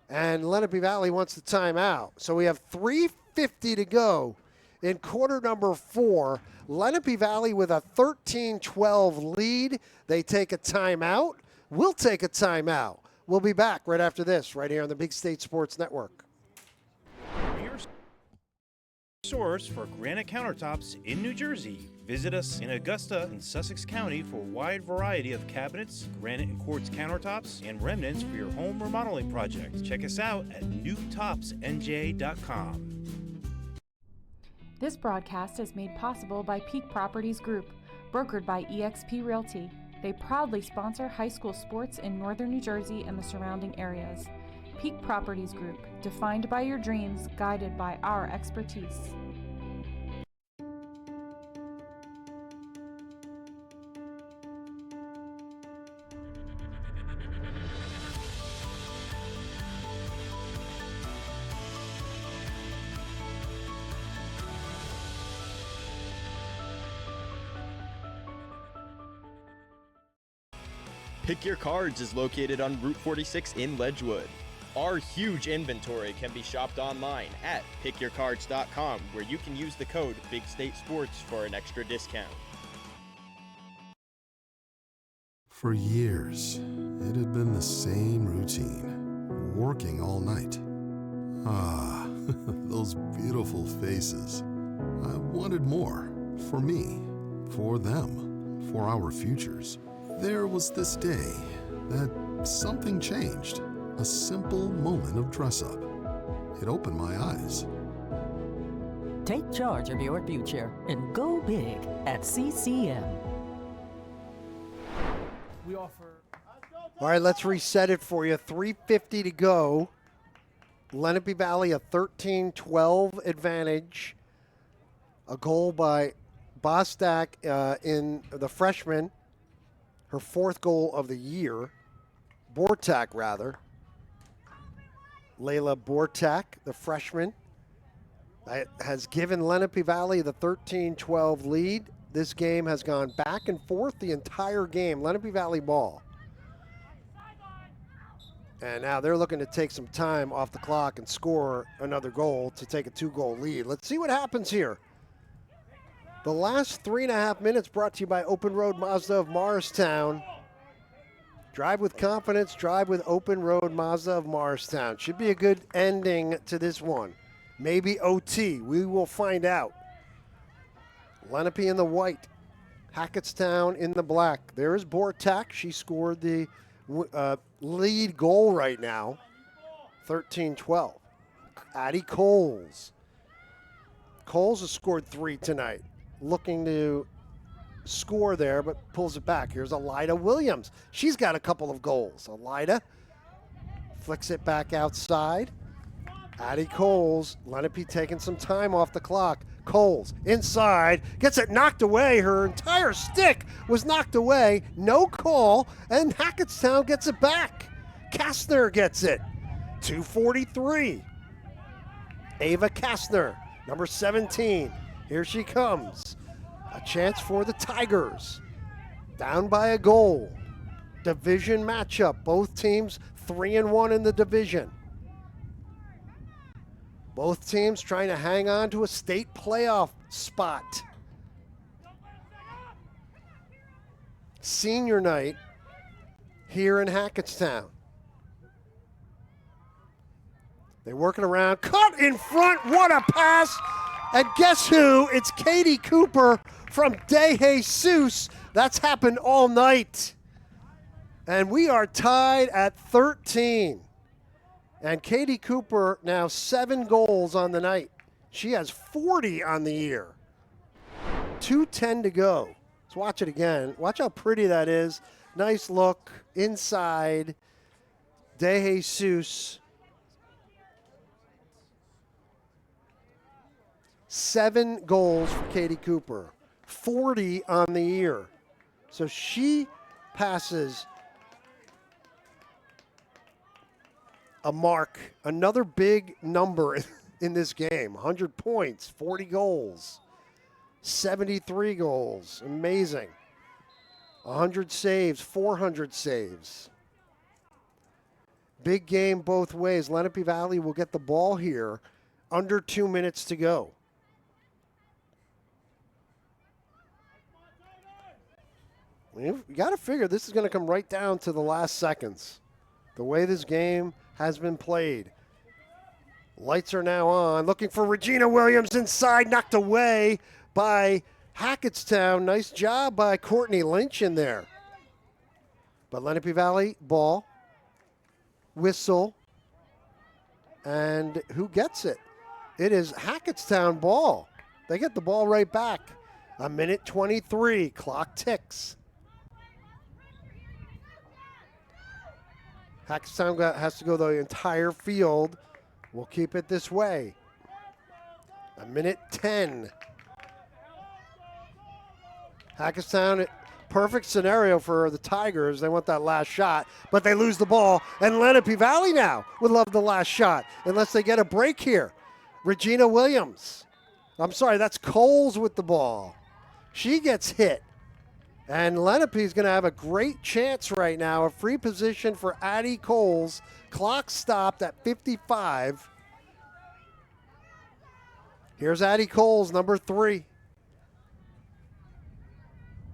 and Lenape Valley wants the timeout. So we have 3:50 to go in quarter number 4. Lenape Valley with a 13-12 lead. They take a timeout. We'll take a timeout. We'll be back right after this, right here on the Big State Sports Network. Your source for granite countertops in New Jersey. Visit us in Augusta and Sussex County for a wide variety of cabinets, granite and quartz countertops, and remnants for your home remodeling project. Check us out at newtopsnj.com. This broadcast is made possible by Peak Properties Group, brokered by eXp Realty. They proudly sponsor high school sports in northern New Jersey and the surrounding areas. Peak Properties Group, defined by your dreams, guided by our expertise. Pick Your Cards is located on Route 46 in Ledgewood. Our huge inventory can be shopped online at pickyourcards.com, where you can use the code BigStateSports for an extra discount. For years, it had been the same routine, working all night. Ah, those beautiful faces. I wanted more, for me, for them, for our futures. There was this day that something changed. A simple moment of dress-up. It opened my eyes. Take charge of your future and go big at CCM. We offer. All right, let's reset it for you. 3:50 to go. Lenape Valley a 13-12 advantage. A goal by Bostak in the freshman. Her 4th goal of the year. Bortak, rather. Layla Bortak, the freshman, has given Lenape Valley the 13-12 lead. This game has gone back and forth the entire game. Lenape Valley ball. And now they're looking to take some time off the clock and score another goal to take a 2-goal lead. Let's see what happens here. The last 3.5 minutes brought to you by Open Road Mazda of Morristown. Drive with confidence, drive with Open Road Mazda of Morristown. Should be a good ending to this one. Maybe OT, we will find out. Lenape in the white, Hackettstown in the black. There is Bortak, she scored the lead goal right now, 13-12. Addie Coles. Coles has scored 3 tonight. Looking to score there, but pulls it back. Here's Elida Williams. She's got a couple of goals. Elida flicks it back outside. Addie Coles, Lenape taking some time off the clock. Coles inside, gets it knocked away. Her entire stick was knocked away. No call, and Hackettstown gets it back. Kastner gets it. 2:43. Ava Kastner, number 17. Here she comes. A chance for the Tigers. Down by a goal. Division matchup. Both teams 3-1 in the division. Both teams trying to hang on to a state playoff spot. Senior night here in Hackettstown. They're working around. Cut in front. What a pass. And guess who? It's Katie Cooper from De Jesus. That's happened all night. And we are tied at 13. And Katie Cooper now 7 goals on the night. She has 40 on the year. 2:10 to go. Let's watch it again. Watch how pretty that is. Nice look inside. De Jesus. 7 goals for Katie Cooper. 40 on the year. So she passes a mark, another big number in this game. 100 points, 40 goals, 73 goals. Amazing. 100 saves, 400 saves. Big game both ways. Lenape Valley will get the ball here. Under 2 minutes to go. You got to figure this is going to come right down to the last seconds. The way this game has been played. Lights are now on. Looking for Regina Williams inside. Knocked away by Hackettstown. Nice job by Courtney Lynch in there. But Lenape Valley ball. Whistle. And who gets it? It is Hackettstown ball. They get the ball right back. 1:23. Clock ticks. Hackettstown has to go the entire field. We'll keep it this way. 1:10. Hackettstown, perfect scenario for the Tigers. They want that last shot, but they lose the ball. And Lenape Valley now would love the last shot, unless they get a break here. Regina Williams. I'm sorry, that's Coles with the ball. She gets hit. And Lenape is going to have a great chance right now. A free position for Addie Coles. Clock stopped at 55. Here's Addie Coles, number 3.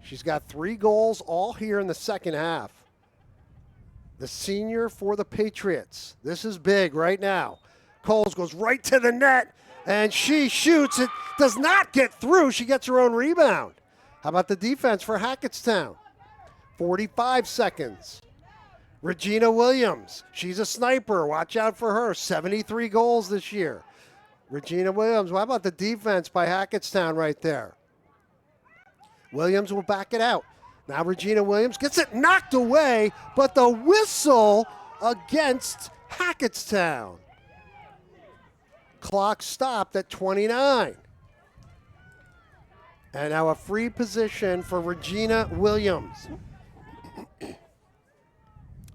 She's got 3 goals all here in the second half. The senior for the Patriots. This is big right now. Coles goes right to the net, and she shoots. It does not get through. She gets her own rebound. How about the defense for Hackettstown? 45 seconds. Regina Williams, she's a sniper. Watch out for her. 73 goals this year. Regina Williams, how about the defense by Hackettstown right there? Williams will back it out. Now Regina Williams gets it knocked away, but the whistle against Hackettstown. Clock stopped at 29. And now a free position for Regina Williams.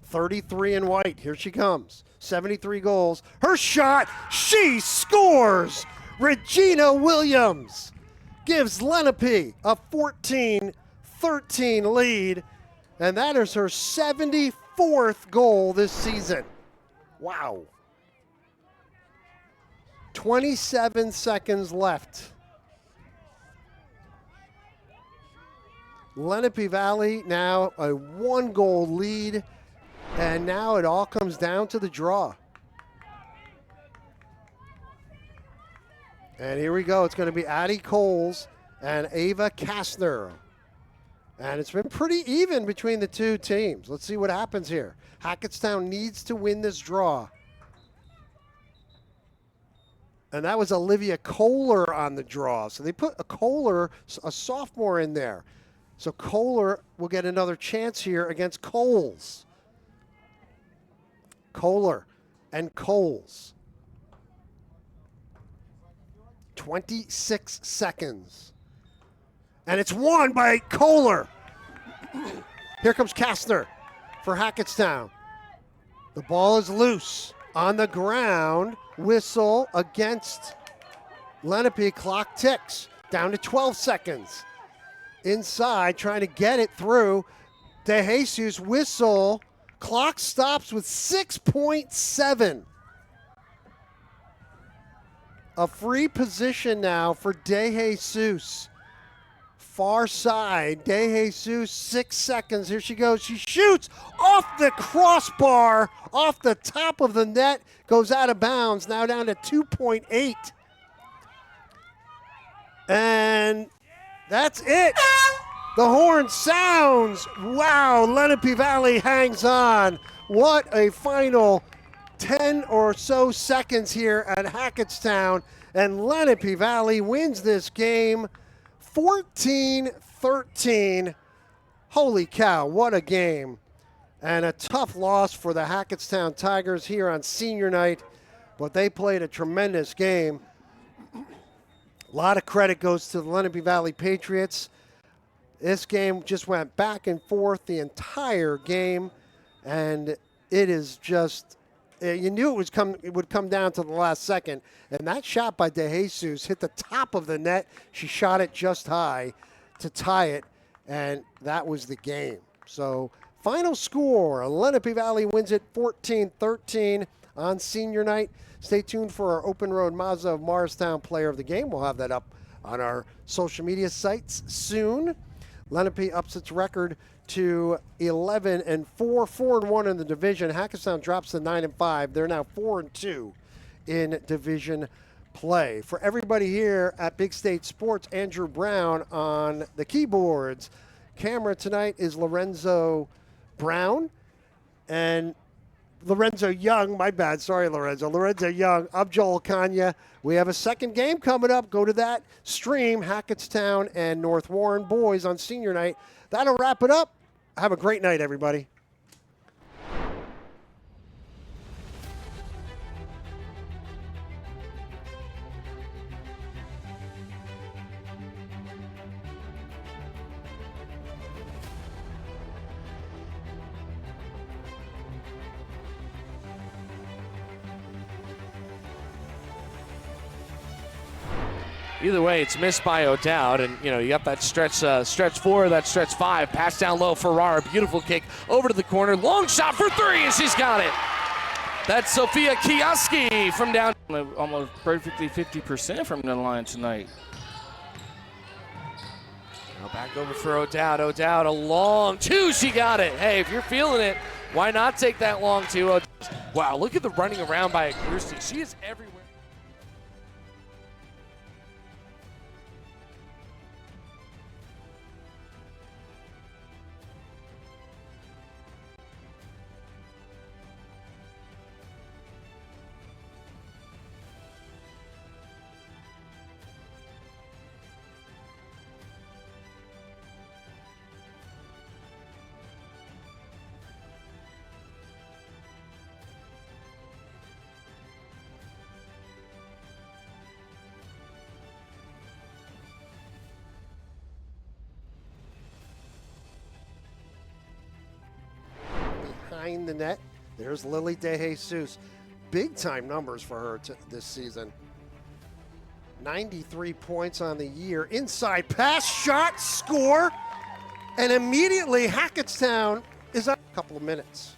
33 in white. Here she comes. 73 goals. Her shot. She scores. Regina Williams gives Lenape a 14-13 lead. And that is her 74th goal this season. Wow. 27 seconds left. Lenape Valley now a 1-goal lead, and now it all comes down to the draw. And here we go. It's going to be Addie Coles and Ava Kastner. And it's been pretty even between the two teams. Let's see what happens here. Hackettstown needs to win this draw. And that was Olivia Kohler on the draw. So they put a Kohler, a sophomore, in there. So Kohler will get another chance here against Coles. Kohler and Coles. 26 seconds. And it's won by Kohler. Here comes Kastner for Hackettstown. The ball is loose on the ground. Whistle against Lenape. Clock ticks down to 12 seconds. inside, trying to get it through. De Jesus whistle. Clock stops with 6.7. A free position now for De Jesus. Far side, De Jesus, 6 seconds. Here she goes. She shoots off the crossbar, off the top of the net, goes out of bounds, now down to 2.8. And that's it. The horn sounds. Wow, Lenape Valley hangs on. What a final 10 or so seconds here at Hackettstown. And Lenape Valley wins this game 14-13. Holy cow, what a game. And a tough loss for the Hackettstown Tigers here on senior night, but they played a tremendous game. A lot of credit goes to the Lenape Valley Patriots. This game just went back and forth the entire game, and it is just, you knew it would come down to the last second. And that shot by De Jesus hit the top of the net. She shot it just high to tie it, and that was the game. So final score, Lenape Valley wins it 14-13 on senior night. Stay tuned for our Open Road Mazda of Morristown player of the game. We'll have that up on our social media sites soon. Lenape ups its record to 11-4, 4-1 in the division. Hackettstown drops to 9-5. They're now 4-2 in division play. For everybody here at Big State Sports, Andrew Brown on the keyboards. Camera tonight is Lorenzo Brown and Lorenzo Young. My bad. Sorry, Lorenzo. Lorenzo Young. I'm Joel Kanya. We have a second game coming up. Go to that stream, Hackettstown and North Warren boys on senior night. That'll wrap it up. Have a great night, everybody. Either way, it's missed by O'Dowd, and you got that stretch 4, that stretch 5, pass down low, Ferrara, beautiful kick over to the corner, long shot for 3, and she's got it. That's Sophia Kioski from down, almost perfectly 50% from the line tonight. Now back over for O'Dowd. O'Dowd, a long 2, she got it. Hey, if you're feeling it, why not take that long 2? Wow, look at the running around by Kirsty. She is everywhere. Behind the net, there's Lily De Jesus. Big time numbers for her this season. 93 points on the year. Inside pass, shot, score, and immediately Hackettstown is up a couple of minutes.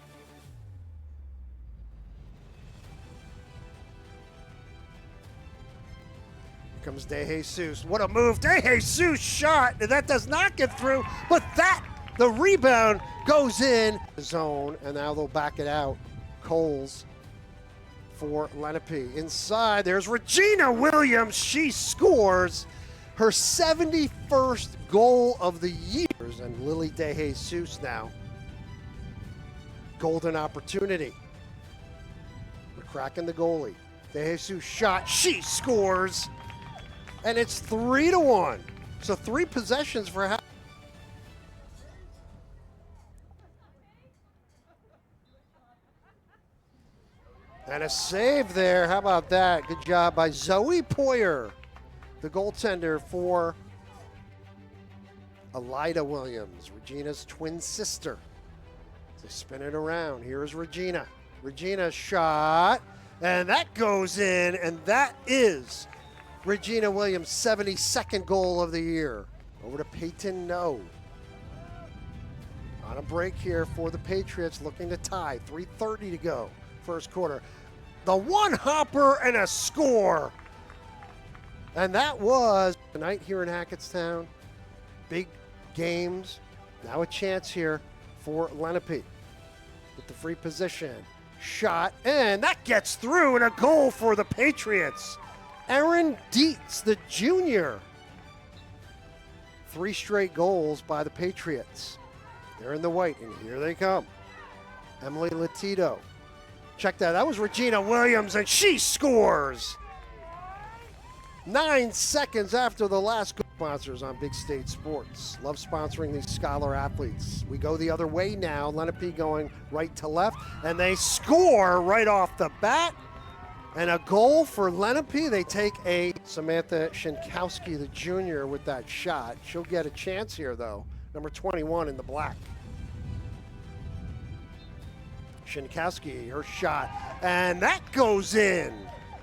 Here comes De Jesus. What a move. De Jesus shot, and that does not get through, but the rebound goes in the zone, and now they'll back it out. Coles for Lenape. Inside, there's Regina Williams. She scores her 71st goal of the year. And Lily De Jesus now. Golden opportunity. We're cracking the goalie. De Jesus shot. She scores. And it's 3-1. So 3 possessions for half. And a save there. How about that? Good job by Zoe Poyer, the goaltender for Elida Williams, Regina's twin sister. They spin it around. Here's Regina. Regina's shot, and that goes in, and that is Regina Williams' 72nd goal of the year. Over to Peyton No. On a break here for the Patriots, looking to tie. 3:30 to go, first quarter. The one-hopper and a score. And that was tonight here in Hackettstown. Big games. Now a chance here for Lenape with the free position. Shot, and that gets through, and a goal for the Patriots. Aaron Dietz, the junior. 3 straight goals by the Patriots. They're in the white, and here they come. Emily Latito. Check that. That was Regina Williams, and she scores. 9 seconds after the last goal. Sponsors on Big State Sports. Love sponsoring these scholar athletes. We go the other way now. Lenape going right to left, and they score right off the bat. And a goal for Lenape. They take a Samantha Shinkowski, the junior, with that shot. She'll get a chance here, though. Number 21 in the black. Shinkowski, her shot, and that goes in.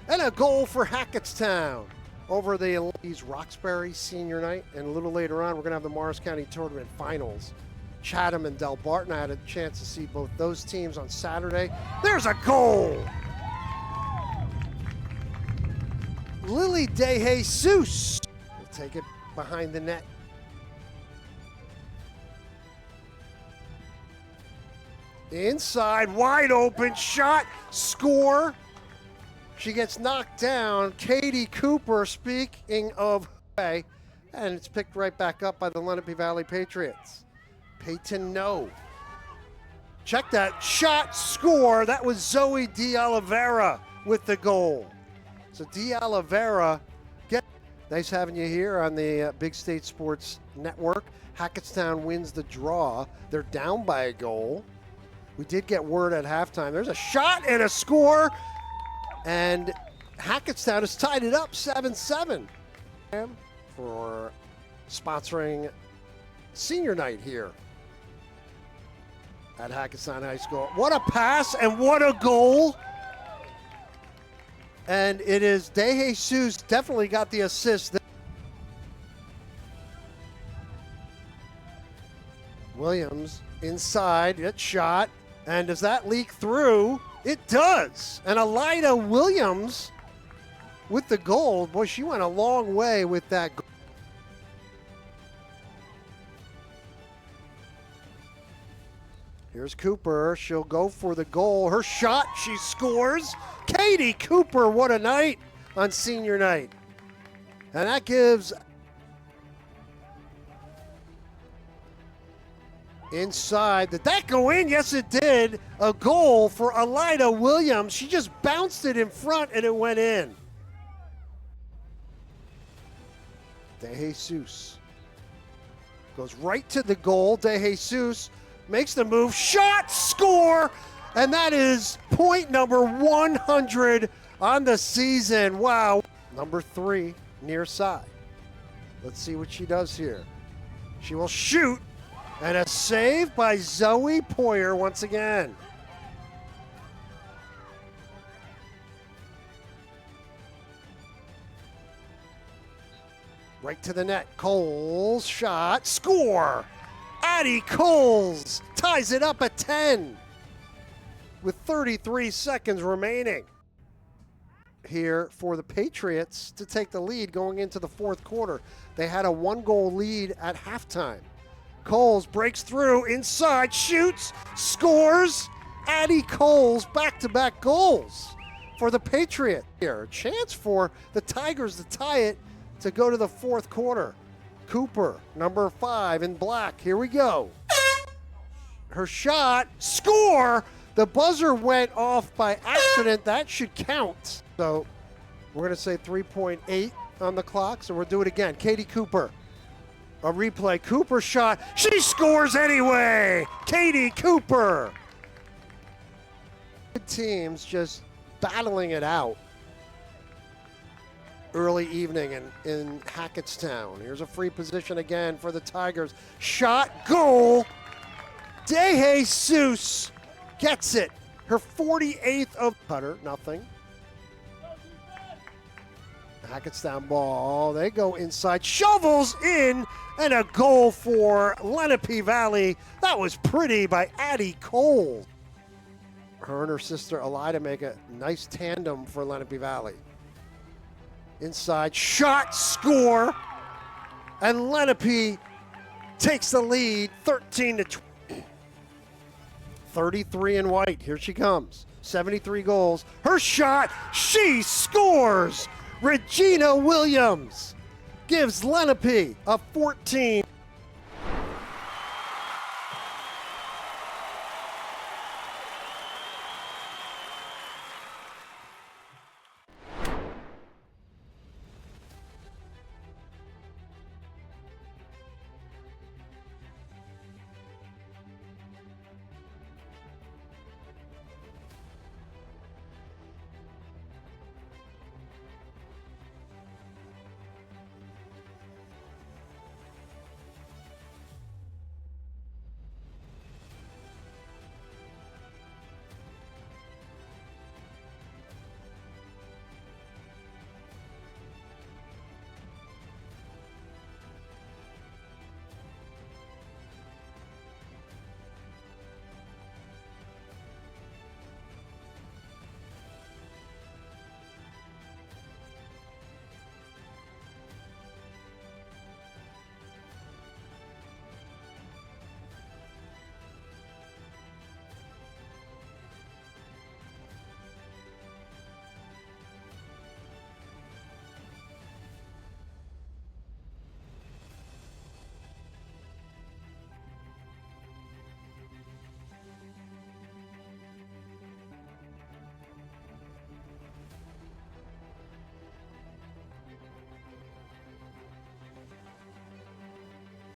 And a goal for Hackettstown over the Roxbury senior night. And a little later on, we're going to have the Morris County Tournament Finals. Chatham and Del Barton. I had a chance to see both those teams on Saturday. There's a goal. Lily De Jesus will take it behind the net. Inside, wide open shot, score. She gets knocked down. Katie Cooper, speaking of way, and it's picked right back up by the Lenape Valley Patriots. Peyton No. Check that shot, score. That was Zoe De Oliveira with the goal. So De Oliveira, nice having you here on the Big State Sports Network. Hackettstown wins the draw. They're down by a goal. We did get word at halftime. There's a shot and a score. And Hackettstown has tied it up 7-7 for sponsoring senior night here at Hackettstown High School. What a pass and what a goal. And it is De Jesus definitely got the assist. Williams inside, it's shot. And does that leak through? It does. And Elida Williams with the goal. Boy, she went a long way with that goal. Here's Cooper. She'll go for the goal. Her shot, she scores. Katie Cooper, what a night on senior night. And that gives inside. Did that go in? Yes, it did. A goal for Elida Williams. She just bounced it in front and it went in. De Jesus goes right to the goal. De Jesus makes the move. Shot, score. And that is point number 100 on the season. Wow. Number 3, near side. Let's see what she does here. She will shoot. And a save by Zoe Poyer once again. Right to the net. Coles shot. Score. Addie Coles ties it up at 10 with 33 seconds remaining here for the Patriots to take the lead going into the fourth quarter. They had a 1-goal lead at halftime. Coles breaks through, inside, shoots, scores. Addie Coles, back-to-back goals for the Patriots. Here, a chance for the Tigers to tie it to go to the fourth quarter. Cooper, number 5 in black. Here we go. Her shot, score. The buzzer went off by accident. That should count. So we're going to say 3.8 on the clock. So we'll do it again. Katie Cooper. A replay. Cooper shot. She scores anyway. Katie Cooper. Good teams just battling it out early evening in Hackettstown. Here's a free position again for the Tigers. Shot, goal. De Jesus gets it. Her 48th of putter, nothing. Hackettstown ball. They go inside. Shovels in. And a goal for Lenape Valley. That was pretty by Addie Cole. Her and her sister Elida make a nice tandem for Lenape Valley. Inside, shot, score. And Lenape takes the lead, 13-20. 33 in white. Here she comes. 73 goals. Her shot, she scores. Regina Williams gives Lenape a 14